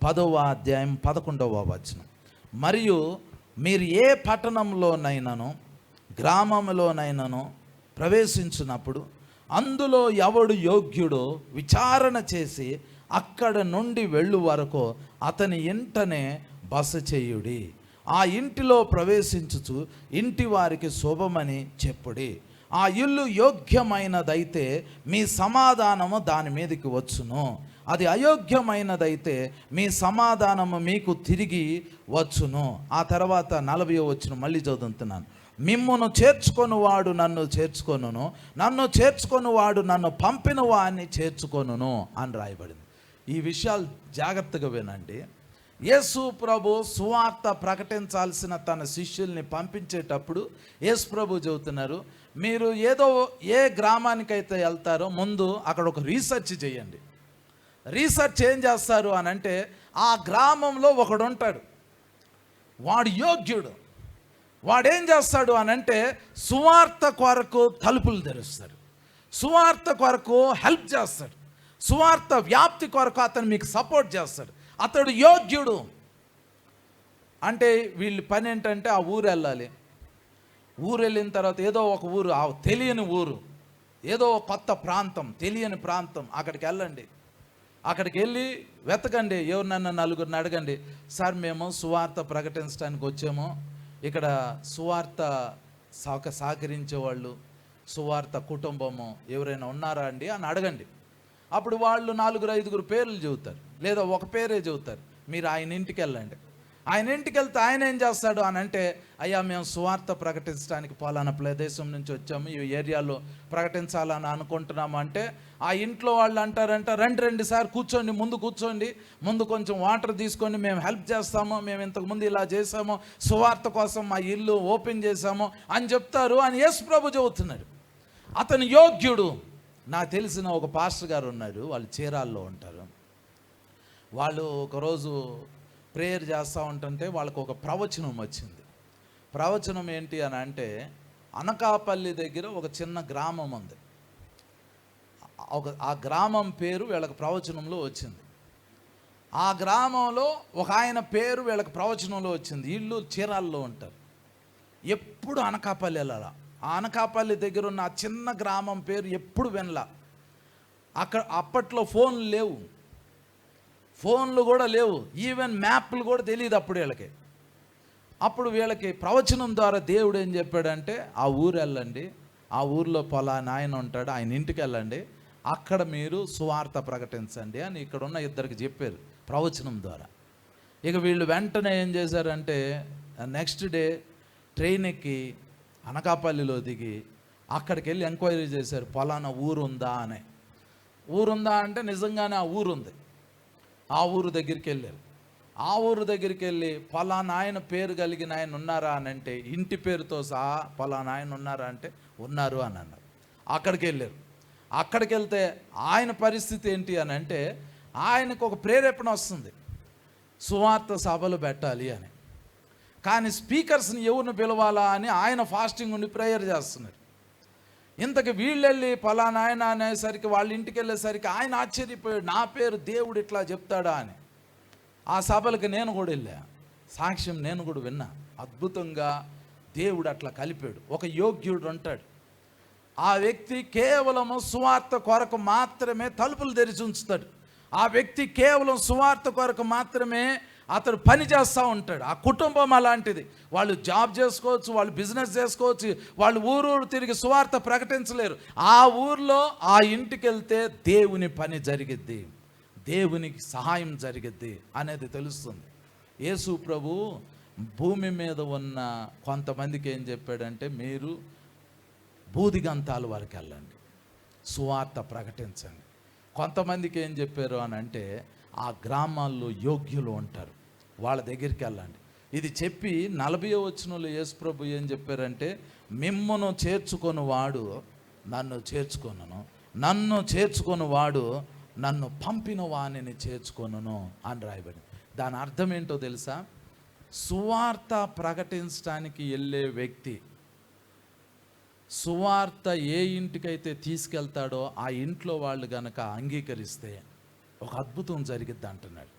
10వ అధ్యాయం 11వ వచనం. మరియు మీరు ఏ పట్టణంలోనైనాను గ్రామంలోనైనాను ప్రవేశించినప్పుడు అందులో ఎవడు యోగ్యుడో విచారణ చేసి అక్కడ నుండి వెళ్ళు వరకు అతని ఇంటనే బస చేయుడి. ఆ ఇంటిలో ప్రవేశించుచు ఇంటి వారికి శుభమని చెప్పుడి. ఆ ఇల్లు యోగ్యమైనదైతే మీ సమాధానము దాని మీదకి వచ్చును, అది అయోగ్యమైనదైతే మీ సమాధానము మీకు తిరిగి వచ్చును. ఆ తర్వాత 40వ వచనం మళ్ళీ చదువుతున్నాను. మిమ్మును చేర్చుకొనువాడు నన్ను చేర్చుకొనును, నన్ను చేర్చుకొనువాడు నన్ను పంపిన వాడిని చేర్చుకొనును అని రాయబడింది. ఈ విషయాలు జాగ్రత్తగా వినండి. యేసు ప్రభు సువార్త ప్రకటించాల్సిన తన శిష్యుల్ని పంపించేటప్పుడు యేసు ప్రభు చెబుతున్నారు, మీరు ఏ గ్రామానికైతే వెళ్తారో ముందు అక్కడ ఒక రీసెర్చ్ చేయండి. రీసెర్చ్ ఏం చేస్తారు అని అంటే, ఆ గ్రామంలో ఒకడు ఉంటాడు, వాడు యోగ్యుడు. వాడేం చేస్తాడు అని అంటే సువార్త కొరకు తలుపులు తెరుస్తాడు, సువార్త కొరకు హెల్ప్ చేస్తాడు, సువార్త వ్యాప్తి కొరకు అతను మీకు సపోర్ట్ చేస్తాడు. అతడు యోగ్యుడు. అంటే వీళ్ళ పని ఏంటంటే ఆ ఊరు వెళ్ళాలి. ఊరు వెళ్ళిన తర్వాత ఏదో ఒక ఊరు, ఆ తెలియని ఊరు, ఏదో కొత్త ప్రాంతం, తెలియని ప్రాంతం, అక్కడికి వెళ్ళండి. అక్కడికి వెళ్ళి వెతకండి, ఎవరినన్నా నలుగురిని అడగండి, సార్ మేము సువార్త ప్రకటించడానికి వచ్చాము, ఇక్కడ సువార్త సహకరించే వాళ్ళు, సువార్త కుటుంబము ఎవరైనా ఉన్నారా అండి అని అడగండి. అప్పుడు వాళ్ళు 4-5 పేర్లు చెబుతారు, లేదా ఒక పేరే చెబుతారు. మీరు ఆయన ఇంటికి వెళ్ళండి. ఆయన ఇంటికి వెళ్తే ఆయన ఏం చేస్తాడు అని అంటే, అయ్యా మేము సువార్త ప్రకటించడానికి పలానా ప్రదేశం నుంచి వచ్చాము, ఈ ఏరియాలో ప్రకటించాలని అనుకుంటున్నాము అంటే, ఆ ఇంట్లో వాళ్ళు అంటారంట, రండి సార్ కూర్చోండి, ముందు కూర్చోండి, ముందు కొంచెం వాటర్ తీసుకోండి, మేము హెల్ప్ చేస్తాము, మేము ఇంతకుముందు ఇలా చేసాము, సువార్త కోసం మా ఇల్లు ఓపెన్ చేశాము అని చెప్తారు అని యేసు ప్రభు చెబుతున్నాడు. అతను యోగ్యుడు. నాకు తెలిసిన ఒక పాస్టర్ గారు ఉన్నారు, వాళ్ళు చీరాల్లో ఉంటారు. వాళ్ళు ఒకరోజు ప్రేయర్ చేస్తూ ఉంటుంటే వాళ్ళకు ఒక ప్రవచనం వచ్చింది. ప్రవచనం ఏంటి అని అంటే, అనకాపల్లి దగ్గర ఒక చిన్న గ్రామం ఉంది. ఆ గ్రామం పేరు వీళ్ళకి ప్రవచనంలో వచ్చింది. ఆ గ్రామంలో ఒక ఆయన పేరు వీళ్ళకి ప్రవచనంలో వచ్చింది. వీళ్ళు చీరాల్లో ఉంటారు. ఎప్పుడు అనకాపల్లి వెళ్ళాల. ఆ అనకాపల్లి దగ్గర ఉన్న ఆ చిన్న గ్రామం పేరు ఎప్పుడు వినలా. అప్పట్లో ఫోన్లు లేవు, ఫోన్లు కూడా లేవు, ఈవెన్ మ్యాప్లు కూడా తెలియదు అప్పుడు వీళ్ళకి. అప్పుడు వీళ్ళకి ప్రవచనం ద్వారా దేవుడు ఏం చెప్పాడంటే, ఆ ఊరు వెళ్ళండి, ఆ ఊరిలో పలానా ఆయన ఉంటాడు, ఆయన ఇంటికి వెళ్ళండి, అక్కడ మీరు సువార్త ప్రకటించండి అని ఇక్కడ ఉన్న ఇద్దరికి చెప్పారు ప్రవచనం ద్వారా. ఇక వీళ్ళు వెంటనే ఏం చేశారంటే, నెక్స్ట్ డే ట్రైన్ ఎక్కి అనకాపల్లిలో దిగి అక్కడికి వెళ్ళి ఎంక్వైరీ చేశారు, పలానా ఊరు ఉందా అని. ఊరుందా అంటే నిజంగానే ఆ ఊరు ఉంది. ఆ ఊరు దగ్గరికి వెళ్ళారు. ఆ ఊరు దగ్గరికి వెళ్ళి పలానా ఆయన పేరు కలిగిన ఆయన ఉన్నారా అని అంటే, ఇంటి పేరుతో సహా పలానా ఆయన ఉన్నారా అంటే ఉన్నారు అని అన్నారు. అక్కడికి వెళ్ళారు. అక్కడికి వెళ్తే ఆయన పరిస్థితి ఏంటి అని అంటే, ఆయనకు ఒక ప్రేరేపణ వస్తుంది, సువార్త సభలు పెట్టాలి అని. కానీ స్పీకర్స్ని ఎవరిని పిలవాలా అని ఆయన ఫాస్టింగ్ ఉండి ప్రేయర్ చేస్తున్నారు. ఇంతకు వీళ్ళు వెళ్ళి పలానా ఆయన అనేసరికి, వాళ్ళ ఇంటికి వెళ్ళేసరికి ఆయన ఆశ్చర్యపోయాడు, నా పేరు దేవుడు ఇట్లా చెప్తాడా అని. ఆ సభలకు నేను కూడా వెళ్ళా, సాక్ష్యం నేను కూడా విన్నా. అద్భుతంగా దేవుడు అట్లా కలిపాడు. ఒక యోగ్యుడు ఉంటాడు, ఆ వ్యక్తి కేవలము సువార్త కొరకు మాత్రమే తలుపులు తెరిచి ఉంచుతాడు. ఆ వ్యక్తి కేవలం సువార్త కొరకు మాత్రమే అతడు పని చేస్తూ ఉంటాడు. ఆ కుటుంబం అలాంటిది. వాళ్ళు జాబ్ చేసుకోవచ్చు, వాళ్ళు బిజినెస్ చేసుకోవచ్చు, వాళ్ళు ఊరు తిరిగి సువార్త ప్రకటించలేరు. ఆ ఊర్లో ఆ ఇంటికి వెళ్తే దేవుని పని జరిగిద్ది, దేవునికి సహాయం జరిగిద్ది అనేది తెలుస్తుంది. యేసు ప్రభు భూమి మీద ఉన్న కొంతమందికి ఏం చెప్పాడంటే, మీరు బూదిగంతాల వరకు వెళ్ళండి, సువార్త ప్రకటించండి. కొంతమందికి ఏం చెప్పారు అని అంటే, ఆ గ్రామాల్లో యోగ్యులు ఉంటారు, వాళ్ళ దగ్గరికి వెళ్ళండి, ఇది చెప్పి 40వ వచనంలో యేసు ప్రభు ఏం చెప్పారంటే, మిమ్మును చేర్చుకొని వాడు నన్ను చేర్చుకొనును, నన్ను చేర్చుకొని వాడు నన్ను పంపిన వానిని చేర్చుకొనును అని రాయబడింది. దాని అర్థం ఏంటో తెలుసా? సువార్త ప్రకటించడానికి వెళ్ళే వ్యక్తి సువార్త ఏ ఇంటికైతే తీసుకెళ్తాడో ఆ ఇంట్లో వాళ్ళు గనక అంగీకరిస్తే ఒక అద్భుతం జరిగిద్ది అంటున్నాడు.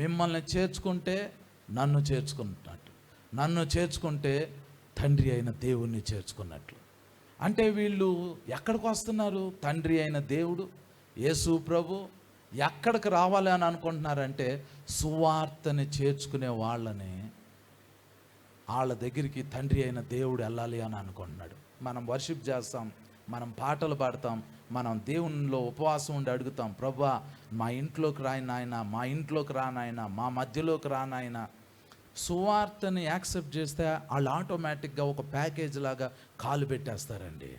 మిమ్మల్ని చేర్చుకుంటే నన్ను చేర్చుకున్నట్టు, నన్ను చేర్చుకుంటే తండ్రి అయిన దేవుణ్ణి చేర్చుకున్నట్లు. అంటే వీళ్ళు ఎక్కడికి వస్తున్నారు? తండ్రి అయిన దేవుడు యేసు ప్రభు ఎక్కడికి రావాలి అని అనుకుంటున్నారంటే, సువార్తని చేర్చుకునే వాళ్ళని వాళ్ళ దగ్గరికి తండ్రి అయిన దేవుడు వెళ్ళాలి అని అనుకుంటున్నాడు. మనం వర్షిప్ చేస్తాం, మనం పాటలు పాడతాం, మనం దేవునిలో ఉపవాసం ఉండి అడుగుతాం, ప్రభువా మా ఇంట్లోకి రాయి నాయన, మా ఇంట్లోకి రా నాయన, మా మధ్యలోకి రా నాయన. సువార్తని యాక్సెప్ట్ చేస్తే వాళ్ళు ఆటోమేటిక్గా ఒక ప్యాకేజ్ లాగా కాలు పెట్టేస్తారండి.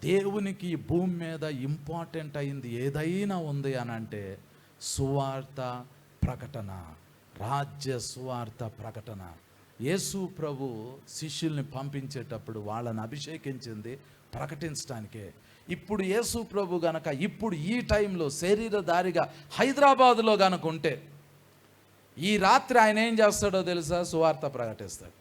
దేవునికి ఈ భూమి మీద ఇంపార్టెంట్ అయింది ఏదైనా ఉంది అని అంటే సువార్త ప్రకటన, రాజ్య సువార్త ప్రకటన. యేసు ప్రభు శిష్యుల్ని పంపించేటప్పుడు వాళ్ళని అభిషేకించింది ప్రకటించడానికే. ఇప్పుడు యేసు ప్రభు గనక ఇప్పుడు ఈ టైంలో శరీరధారిగా హైదరాబాదులో గనక ఉంటే, ఈ రాత్రి ఆయన ఏం చేస్తాడో తెలుసా? సువార్త ప్రకటిస్తాడు.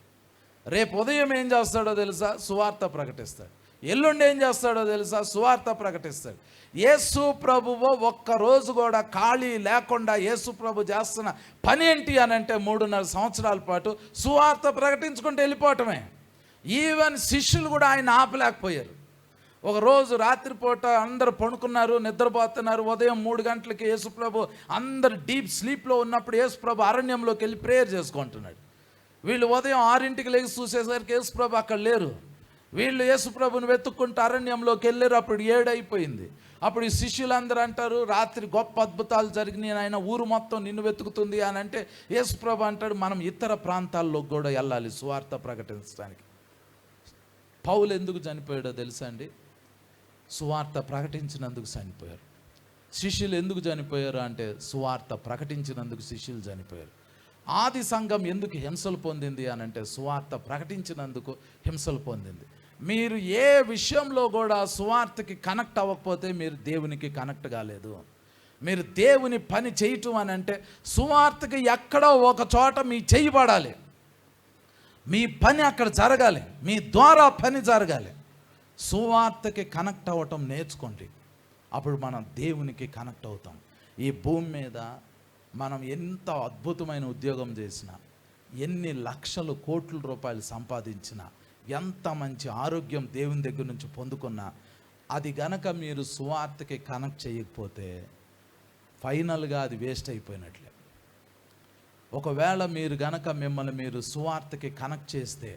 రేపు ఉదయం ఏం చేస్తాడో తెలుసా? సువార్త ప్రకటిస్తాడు. ఎల్లుండి ఏం చేస్తాడో తెలుసా? సువార్త ప్రకటిస్తాడు. యేసు ప్రభువు ఒక్కరోజు కూడా ఖాళీ లేకుండా యేసు ప్రభు చేస్తున్న పని ఏంటి అని అంటే 3.5 సంవత్సరాల పాటు సువార్త ప్రకటించుకుంటూ వెళ్ళిపోవటమే. ఈవెన్ శిష్యులు కూడా ఆయన ఆపలేకపోయారు. ఒకరోజు రాత్రిపూట అందరు పడుకున్నారు, నిద్రపోతున్నారు. ఉదయం 3 గంటలకి యేసు ప్రభు అందరు డీప్ స్లీప్లో ఉన్నప్పుడు యేసు ప్రభు అరణ్యంలోకి వెళ్ళి ప్రేయర్ చేసుకుంటున్నాడు. వీళ్ళు ఉదయం 6ంటికి లేచి చూసేసరికి యేసు ప్రభు అక్కడ లేరు. వీళ్ళు యేసు ప్రభుని వెతుక్కుంటూ అరణ్యంలోకి వెళ్ళారు. అప్పుడు 7 అయిపోయింది. అప్పుడు ఈ శిష్యులందరూ అంటారు, రాత్రి గొప్ప అద్భుతాలు జరిగినాయి ఆయన, ఊరు మొత్తం నిన్ను వెతుకుతుంది అని అంటే యేసు ప్రభు అంటాడు, మనం ఇతర ప్రాంతాల్లో కూడా వెళ్ళాలి సువార్త ప్రకటించడానికి. పౌలు ఎందుకు చనిపోయాడో తెలుసా అండి? సువార్త ప్రకటించినందుకు చనిపోయారు. శిష్యులు ఎందుకు చనిపోయారు అంటే సువార్త ప్రకటించినందుకు శిష్యులు చనిపోయారు. ఆది సంఘం ఎందుకు హింసలు పొందింది అని అంటే సువార్త ప్రకటించినందుకు హింసలు పొందింది. మీరు ఏ విషయంలో కూడా సువార్తకి కనెక్ట్ అవ్వకపోతే మీరు దేవునికి కనెక్ట్ కాలేదు. మీరు దేవుని పని చేయటం అని అంటే సువార్తకి ఎక్కడో ఒక చోట మీ చెయ్యి పడాలి, మీ పని అక్కడ జరగాలి, మీ ద్వారా పని జరగాలి. సువార్తకి కనెక్ట్ అవ్వటం నేర్చుకోండి, అప్పుడు మనం దేవునికి కనెక్ట్ అవుతాం. ఈ భూమి మీద మనం ఎంత అద్భుతమైన ఉద్యోగం చేసినా, ఎన్ని లక్షలు కోట్ల రూపాయలు సంపాదించినా, ఎంత మంచి ఆరోగ్యం దేవుని దగ్గర నుంచి పొందుకున్నా, అది గనక మీరు సువార్తకి కనెక్ట్ చేయకపోతే ఫైనల్గా అది వేస్ట్ అయిపోయినట్లే. ఒకవేళ మీరు గనక మిమ్మల్ని మీరు సువార్తకి కనెక్ట్ చేస్తే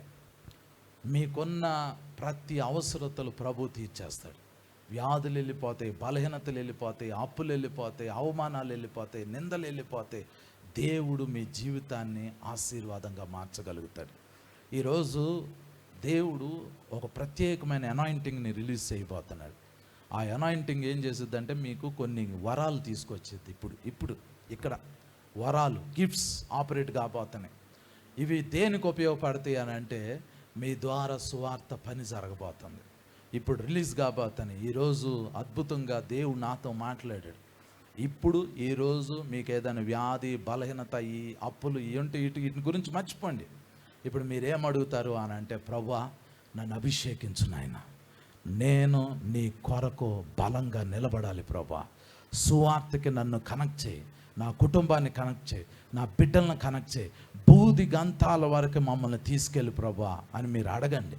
మీకున్న ప్రతి అవసరతలు ప్రభు తీర్చేస్తాడు. వ్యాధులు వెళ్ళిపోతాయి, బలహీనతలు వెళ్ళిపోతాయి, అప్పులు వెళ్ళిపోతాయి, అవమానాలు వెళ్ళిపోతాయి, నిందలు వెళ్ళిపోతాయి. దేవుడు మీ జీవితాన్ని ఆశీర్వాదంగా మార్చగలుగుతాడు. ఈరోజు దేవుడు ఒక ప్రత్యేకమైన అనాయింటింగ్ని రిలీజ్ చేయబోతున్నాడు. ఆ అనాయింటింగ్ ఏం చేసిద్దంటే మీకు కొన్ని వరాలు తీసుకొచ్చేది. ఇప్పుడు ఇక్కడ వరాలు, గిఫ్ట్స్ ఆపరేట్ కాబోతున్నాయి. ఇవి దేనికి ఉపయోగపడతాయి అని అంటే మీ ద్వారా సువార్త పని జరగబోతుంది. ఇప్పుడు రిలీజ్ కాబోతున్నాయి. ఈరోజు అద్భుతంగా దేవుడు నాతో మాట్లాడాడు. ఇప్పుడు ఈరోజు మీకు ఏదైనా వ్యాధి, బలహీనత, ఈ అప్పులు ఏంటి వీటి గురించి మర్చిపోండి. ఇప్పుడు మీరేం అడుగుతారు అని అంటే, ప్రభువా నన్ను అభిషేకించు నాయన, నేను నీ కొరకు బలంగా నిలబడాలి ప్రభువా, సువార్తకి నన్ను కనెక్ట్ చేయి, నా కుటుంబాన్ని కనెక్ట్ చేయి, నా బిడ్డలను కనెక్ట్ చేయి, బూది గంతాల వరకు మమ్మల్ని తీసుకెళ్ళి ప్రభువా అని మీరు అడగండి.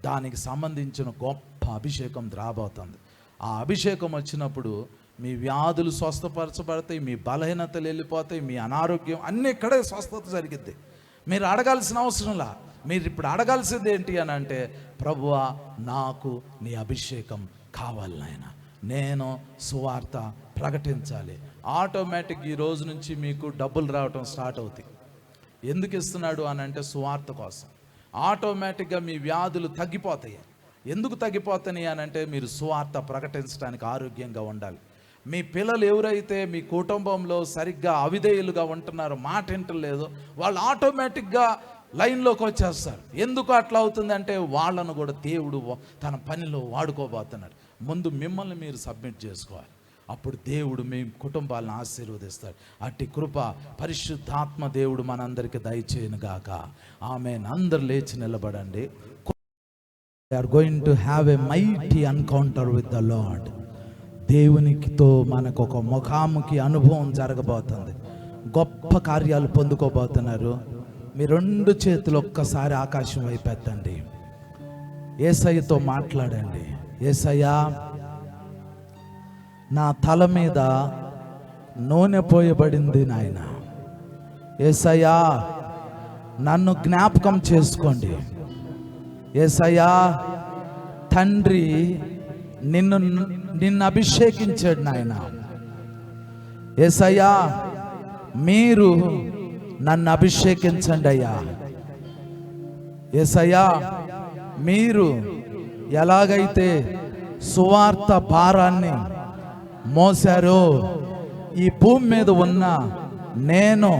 దానికి సంబంధించిన గొప్ప అభిషేకం రాబోతుంది. ఆ అభిషేకం వచ్చినప్పుడు మీ వ్యాధులు స్వస్థపరచబడతాయి, మీ బలహీనతలు వెళ్ళిపోతాయి, మీ అనారోగ్యం అన్నీ ఇక్కడే స్వస్థత జరిగిద్ది. మీరు అడగాల్సిన అవసరంలా. మీరు ఇప్పుడు అడగాల్సింది ఏంటి అని అంటే, ప్రభువా నాకు నీ అభిషేకం కావాలి నాయన, నేను సువార్త ప్రకటించాలి. ఆటోమేటిక్ ఈ రోజు నుంచి మీకు డబ్బులు రావటం స్టార్ట్ అవుతాయి. ఎందుకు ఇస్తున్నాడు అని అంటే సువార్త కోసం. ఆటోమేటిక్గా మీ వ్యాధులు తగ్గిపోతాయి. ఎందుకు తగ్గిపోతాయి అని అంటే మీరు సువార్త ప్రకటించడానికి ఆరోగ్యంగా ఉండాలి. మీ పిల్లలు ఎవరైతే మీ కుటుంబంలో సరిగ్గా అవిధేయులుగా ఉంటున్నారో, మాట వింటలేదు, వాళ్ళు ఆటోమేటిక్గా లైన్లోకి వచ్చేస్తారు. ఎందుకు అట్లా అవుతుందంటే వాళ్ళను కూడా దేవుడు తన పనిలో వాడుకోబోతున్నాడు. ముందు మిమ్మల్ని మీరు సబ్మిట్ చేసుకోవాలి, అప్పుడు దేవుడు మీ కుటుంబాలను ఆశీర్వదిస్తాడు. అట్టి కృప పరిశుద్ధాత్మ దేవుడు మనందరికీ దయచేయను గాక. ఆమేన్. అందరు లేచి నిలబడండి. We are going to have a mighty encounter with the Lord. దేవునితో మనకు ఒక ముఖాముఖి అనుభవం జరగబోతుంది. గొప్ప కార్యాలు పొందుకోబోతున్నారు. మీ రెండు చేతులు ఒక్కసారి ఆకాశం వైపు ఎత్తండి. యేసయ్యతో మాట్లాడండి. యేసయ్యా, నా తల మీద నూనె పోయబడింది నాయన. యేసయ్యా, నన్ను జ్ఞాపకం చేసుకోండి. యేసయ్యా, తండ్రి నిన్ను అభిషేకించాడు నాయన. యేసయ్యా, మీరు నన్ను అభిషేకించండి అయ్యా. యేసయ్యా, మీరు ఎలాగైతే సువార్త భారాన్ని మోసారో, ఈ భూమి మీద ఉన్న నేను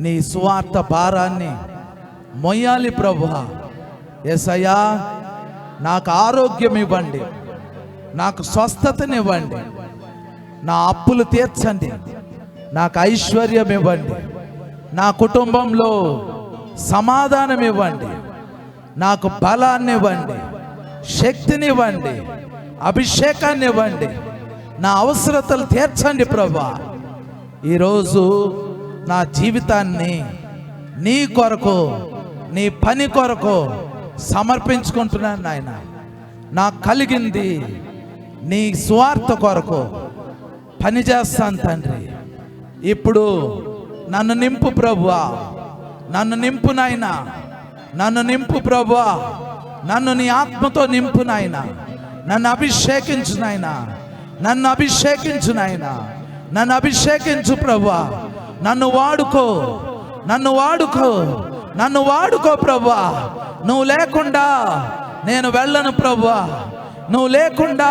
నీ సువార్త భారాన్ని మొయ్యాలి ప్రభువా. యేసయ్యా, నాకు ఆరోగ్యం ఇవ్వండి, నాకు స్వస్థతనివ్వండి, నా అప్పులు తీర్చండి, నాకు ఐశ్వర్యం ఇవ్వండి, నా కుటుంబంలో సమాధానం ఇవ్వండి, నాకు బలాన్ని ఇవ్వండి, శక్తినివ్వండి, అభిషేకాన్ని ఇవ్వండి, నా అవసరతలు తీర్చండి ప్రభువా. ఈరోజు నా జీవితాన్ని నీ కొరకు, నీ పని కొరకు సమర్పించుకుంటున్నాను నాయన. నాకు కలిగింది నీ స్వార్థ కొరకు పని చేస్తాను తండ్రి. ఇప్పుడు నన్ను నింపు ప్రభువా, నన్ను నింపు నాయన, నన్ను నింపు ప్రభువా, నన్ను నీ ఆత్మతో నింపు నాయన, నన్ను అభిషేకించు నాయన, నన్ను అభిషేకించు నాయన, నన్ను అభిషేకించు ప్రభువా. నన్ను వాడుకో, నన్ను వాడుకో, నన్ను వాడుకో ప్రభువా. నువ్వు లేకుండా నేను వెళ్ళను ప్రభువా, నువ్వు లేకుండా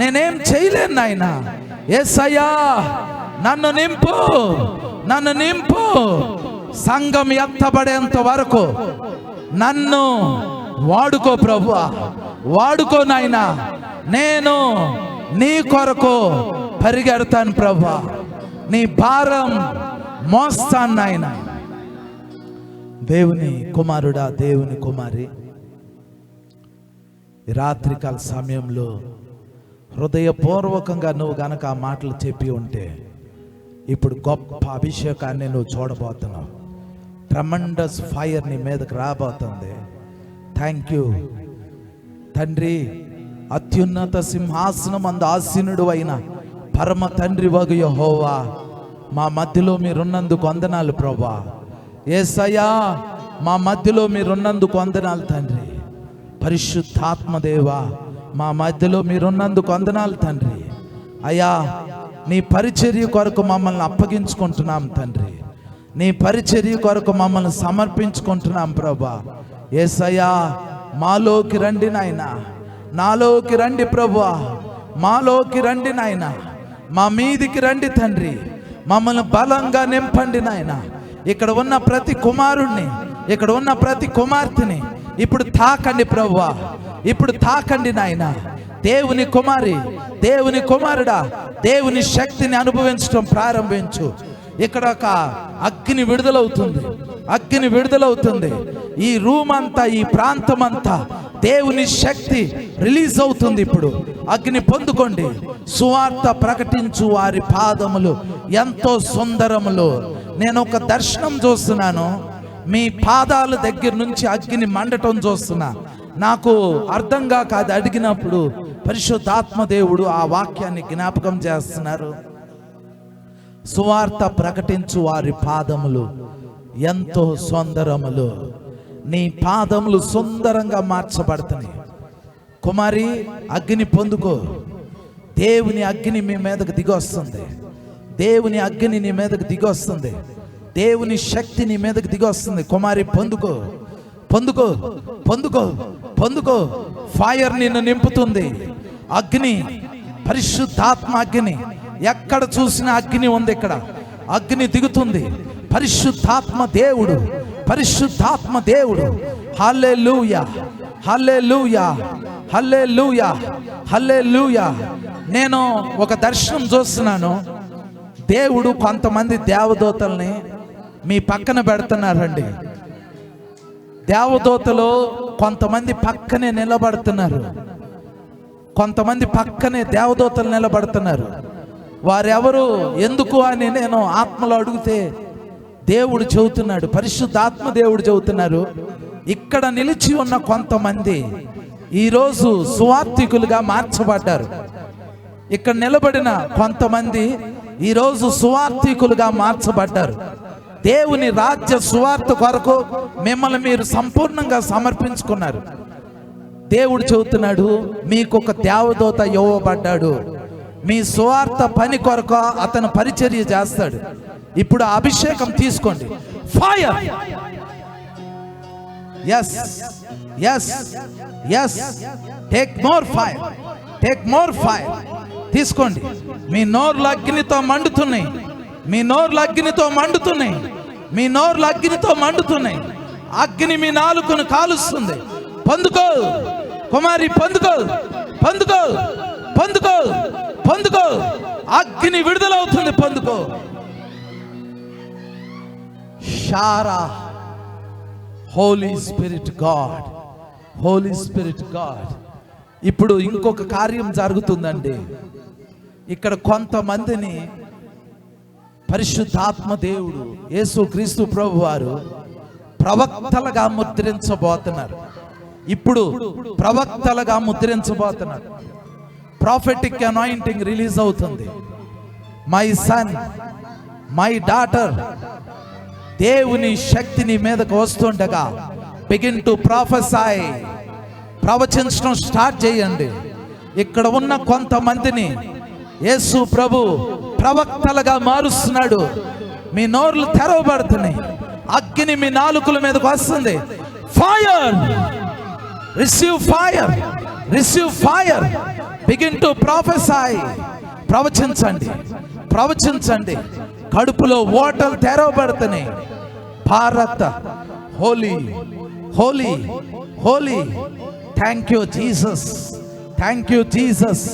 నేనేం చేయలేను నాయన. యేసయ్యా, నన్ను నింపు, నన్ను నింపు. సంఘం ఎత్తబడేంత వరకు నన్ను వాడుకో ప్రభువా, వాడుకో నాయన. నేను నీ కొరకు పరిగెడతాను ప్రభువా, నీ భారం మోస్తాను నాయన. దేవుని కుమారుడా, దేవుని కుమారి, రాత్రికాల సమయంలో హృదయపూర్వకంగా నువ్వు గనక ఆ మాటలు చెప్పి ఉంటే ఇప్పుడు గొప్ప అభిషేకాన్ని నువ్వు చూడబోతున్నావు. ట్రమండస్ ఫైర్ నీ మీదకి రాబోతుంది. థ్యాంక్ యూ తండ్రి. అత్యున్నత సింహాసనం అందు ఆసీనుడు అయిన పరమ తండ్రి వగు యెహోవా, మా మధ్యలో మీరున్నందుకు వందనాలు ప్రభువా. యేసయ్యా, మా మధ్యలో మీరున్నందుకు వందనాలు తండ్రి. పరిశుద్ధాత్మదేవా, మా మధ్యలో మీరున్నందుకు వందనాలు తండ్రి. అయ్యా, నీ పరిచర్య కొరకు మమ్మల్ని అప్పగించుకుంటున్నాం తండ్రి. నీ పరిచర్య కొరకు మమ్మల్ని సమర్పించుకుంటున్నాం ప్రభా. యేసయ్యా, మాలోకి రండి నాయన, నాలోకి రండి ప్రభువా, మాలోకి రండి నాయన, మా మీదికి రండి తండ్రి. మమ్మల్ని బలంగా నింపండి నాయన. ఇక్కడ ఉన్న ప్రతి కుమారుణ్ణి, ఇక్కడ ఉన్న ప్రతి కుమార్తెని ఇప్పుడు తాకండి ప్రభువా, ఇప్పుడు తాకండి నాయన. దేవుని కుమారి, దేవుని కుమారుడా, దేవుని శక్తిని అనుభవించడం ప్రారంభించు. ఇక్కడ ఒక అగ్ని విడుదలవుతుంది, అగ్ని విడుదలవుతుంది. ఈ రూమ్ అంతా, ఈ ప్రాంతం అంతా దేవుని శక్తి రిలీజ్ అవుతుంది. ఇప్పుడు అగ్ని పొందుకోండి. సువార్త ప్రకటించు వారి పాదములు ఎంతో సుందరములు. నేను ఒక దర్శనం చూస్తున్నాను. మీ పాదాల దగ్గర నుంచి అగ్ని మండటం చూస్తున్నా. నాకు అర్థంగా కాదు అడిగినప్పుడు పరిశుద్ధాత్మ దేవుడు ఆ వాక్యాన్ని జ్ఞాపకం చేస్తున్నారు. సువార్త ప్రకటించు వారి పాదములు ఎంతో సుందరములు. నీ పాదములు సుందరంగా మార్చబడుతున్నాయి. కుమారి, అగ్ని పొందుకో. దేవుని అగ్ని మీ మీదకు దిగొస్తుంది. దేవుని అగ్ని నీ మీదకు దిగొస్తుంది. దేవుని శక్తి నీ మీదకు దిగొస్తుంది. కుమారి, పొందుకో, పొందుకో, పొందుకో, పొందుకో. ఫైర్ నిన్ను నింపుతుంది. అగ్ని పరిశుద్ధాత్మ అగ్ని, ఎక్కడ చూసినా అగ్ని ఉంది. ఇక్కడ అగ్ని దిగుతుంది. పరిశుద్ధాత్మ దేవుడు, పరిశుద్ధాత్మ దేవుడు. హల్లెలూయా, హల్లెలూయా, హల్లెలూయా, హల్లెలూయా. నేను ఒక దర్శనం చూస్తున్నాను. దేవుడు కొంతమంది దేవదూతల్ని మీ పక్కన పెడుతున్నారండి. దేవదూతలు కొంతమంది పక్కనే నిలబడుతున్నారు. కొంతమంది పక్కనే దేవదూతలు నిలబడుతున్నారు. వారెవరు, ఎందుకు అని నేను ఆత్మలో అడిగితే దేవుడు చెబుతున్నాడు, పరిశుద్ధాత్మ దేవుడు చెబుతున్నారు, ఇక్కడ నిలిచి ఉన్న కొంతమంది ఈరోజు సువార్థికులుగా మార్చబడ్డారు. ఇక్కడ నిలబడిన కొంతమంది ఈరోజు సువార్థికులుగా మార్చబడ్డారు. దేవుని రాజ్య సువార్త కొరకు మిమ్మల్ని మీరు సంపూర్ణంగా సమర్పించుకున్నారు. దేవుడు చెబుతున్నాడు, మీకు ఒక దేవదూత ఇవ్వబడ్డాడు. మీ సువార్త పని కొరకు అతను పరిచర్య చేస్తాడు. ఇప్పుడు అభిషేకం తీసుకోండి. Fire, yes yes yes, take more fire, take more fire. తీసుకోండి. మీ నోర్లు అగ్నితో మండుతున్నాయి, మీ నోర్లు అగ్నితో మండుతున్నాయి, మీ నోర్లు అగ్నితో మండుతున్నాయి. అగ్ని మీ నాలుకను కాలుస్తుంది. పొందుకో కుమారి, పొందుకో, పొందుకో, పొందుకో, పొందుకో. అగ్ని విడుదలవుతుంది. పొందుకో. షారా, holy spirit God, holy spirit God. ఇప్పుడు ఇంకొక కార్యం జరుగుతుందండి. ఇక్కడ కొంతమందిని పరిశుద్ధాత్మ దేవుడు యేసుక్రీస్తు ప్రభు వారు ప్రవక్తలుగా ముద్రించబోతున్నారు. ఇప్పుడు ప్రవక్తలుగా ముద్రించబోతున్నారు. ప్రాఫెటిక్ అనాయింటింగ్ రిలీజ్ అవుతుంది. మై సన్, మై డాటర్, దేవుని శక్తి నీ మీదకు వస్తుండగా బిగిన్ టు ప్రొఫెసై, ప్రవచించడం స్టార్ట్ చేయండి. ఇక్కడ ఉన్న కొంతమందిని యేసు ప్రభు ప్రవక్తలుగా మారుస్తున్నాడు. మీ నోర్లు తెరవబడుతున్నాయి. అగ్ని మీ నాలుకల మీదకు వస్తుంది. Fire, receive fire, receive fire. Begin to prophesy. ప్రవచించండి, ప్రవచించండి. కడుపులో ఓటలు తెరవబడుతున్నాయి. Bharat, holy, holy, holy. Thank you Jesus, thank you Jesus.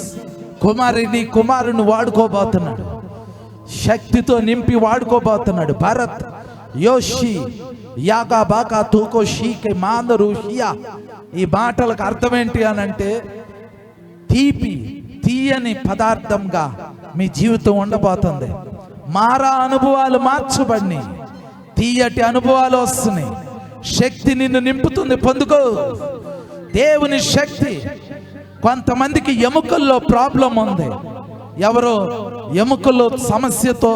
కుమారుని కుమారుని వాడుకోబోతున్నాడు. శక్తితో నింపి వాడుకోబోతున్నాడు. భరత్, యోషి, యాగా బాకా తూకో షీకే మాందరు షియా. ఈ మాటలకు అర్థం ఏంటి అనంటే, తీపి తీయని పదార్థంగా మీ జీవితం ఉండబోతుంది. మారా అనుభవాలు మార్చబడినాయి. తీయటి అనుభవాలు వస్తున్నాయి. శక్తి నిన్ను నింపుతుంది. పొందుకో దేవుని శక్తి. కొంతమందికి ఎముకల్లో ప్రాబ్లం ఉంది. ఎవరో ఎముకల్లో సమస్యతో,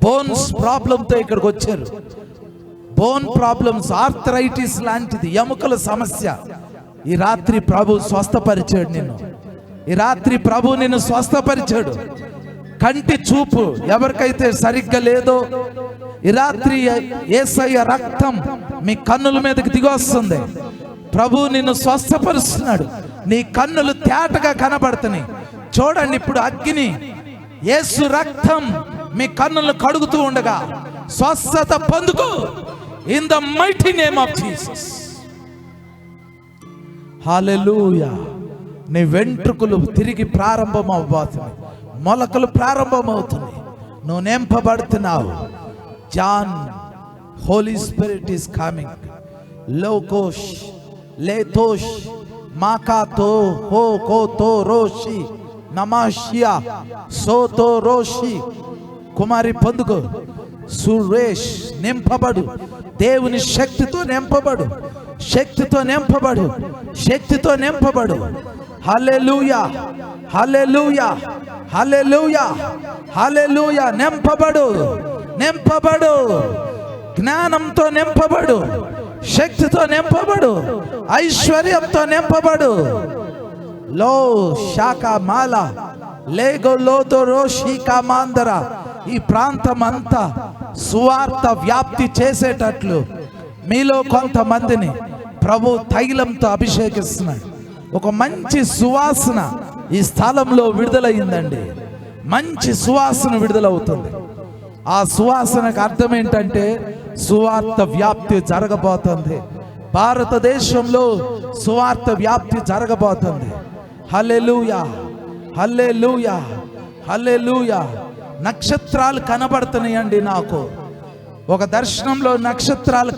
బోన్స్ ప్రాబ్లంతో ఇక్కడికి వచ్చారు. బోన్ ప్రాబ్లమ్స్, ఆర్థరైటిస్ లాంటిది ఎముకల సమస్య. ఈ రాత్రి ప్రభు స్వస్థపరిచాడు నిన్ను. ఈ రాత్రి ప్రభు నిన్ను స్వస్థపరిచాడు. కంటి చూపు ఎవరికైతే సరిగ్గా లేదో, ఈ రాత్రి యేసయ్య రక్తం మీ కన్నుల మీదకి దిగొస్తుంది. ప్రభు నిన్ను స్వస్థపరుస్తున్నాడు. నీ కన్నులు తేటగా కనబడుతున్నాయి. చూడండి, ఇప్పుడు అగ్ని, యేసు రక్తం మీ కన్నులను కడుగుతూ ఉండగా స్వస్థత పొందుకో. In the mighty name of Jesus. Hallelujah. నీ వెంట్రుకలు తిరిగి ప్రారంభం అవబోతున్నాయి. మొలకలు ప్రారంభమవుతున్నాయి. నువ్వు నింపబడుతున్నావు. John, holy spirit is coming. లోకోష్, లేతోష్, మాకాతో, హో కోతో రోషి, నమాషియా, సోతో రోషి. కుమారి పొందుకో. సురేష్, నింపబడు. దేవుని శక్తితో నింపబడు, శక్తితో నింపబడు, శక్తితో నింపబడు. హల్లెలూయా, హల్లెలూయా, హల్లెలూయా, హల్లెలూయా. నింపబడు, నింపబడు. జ్ఞానంతో నింపబడు, శక్తితో నింపబడు, ఐశ్వర్యంతో నింపబడు. లో శాఖ మాల లేగో లోతో రోషికా మాందర. ఈ ప్రాంతం అంతా సువార్త వ్యాప్తి చేసేటట్లు మీలో కొంతమందిని ప్రభు తైలంతో అభిషేకిస్తున్నాడు. ఒక మంచి సువాసన ఈ స్థలంలో విడుదలయ్యిందండి. మంచి సువాసన విడుదలవుతుంది. ఆ సువాసనకు అర్థం ఏంటంటే సువార్త వ్యాప్తి జరగబోతుంది. భారతదేశంలో సువార్త వ్యాప్తి జరగబోతుంది. హల్లెలూయా, హల్లెలూయా, హల్లెలూయా. నక్షత్రాలు కనబడుతున్నాయండి. నాకు ఒక దర్శనంలో నక్షత్రాలు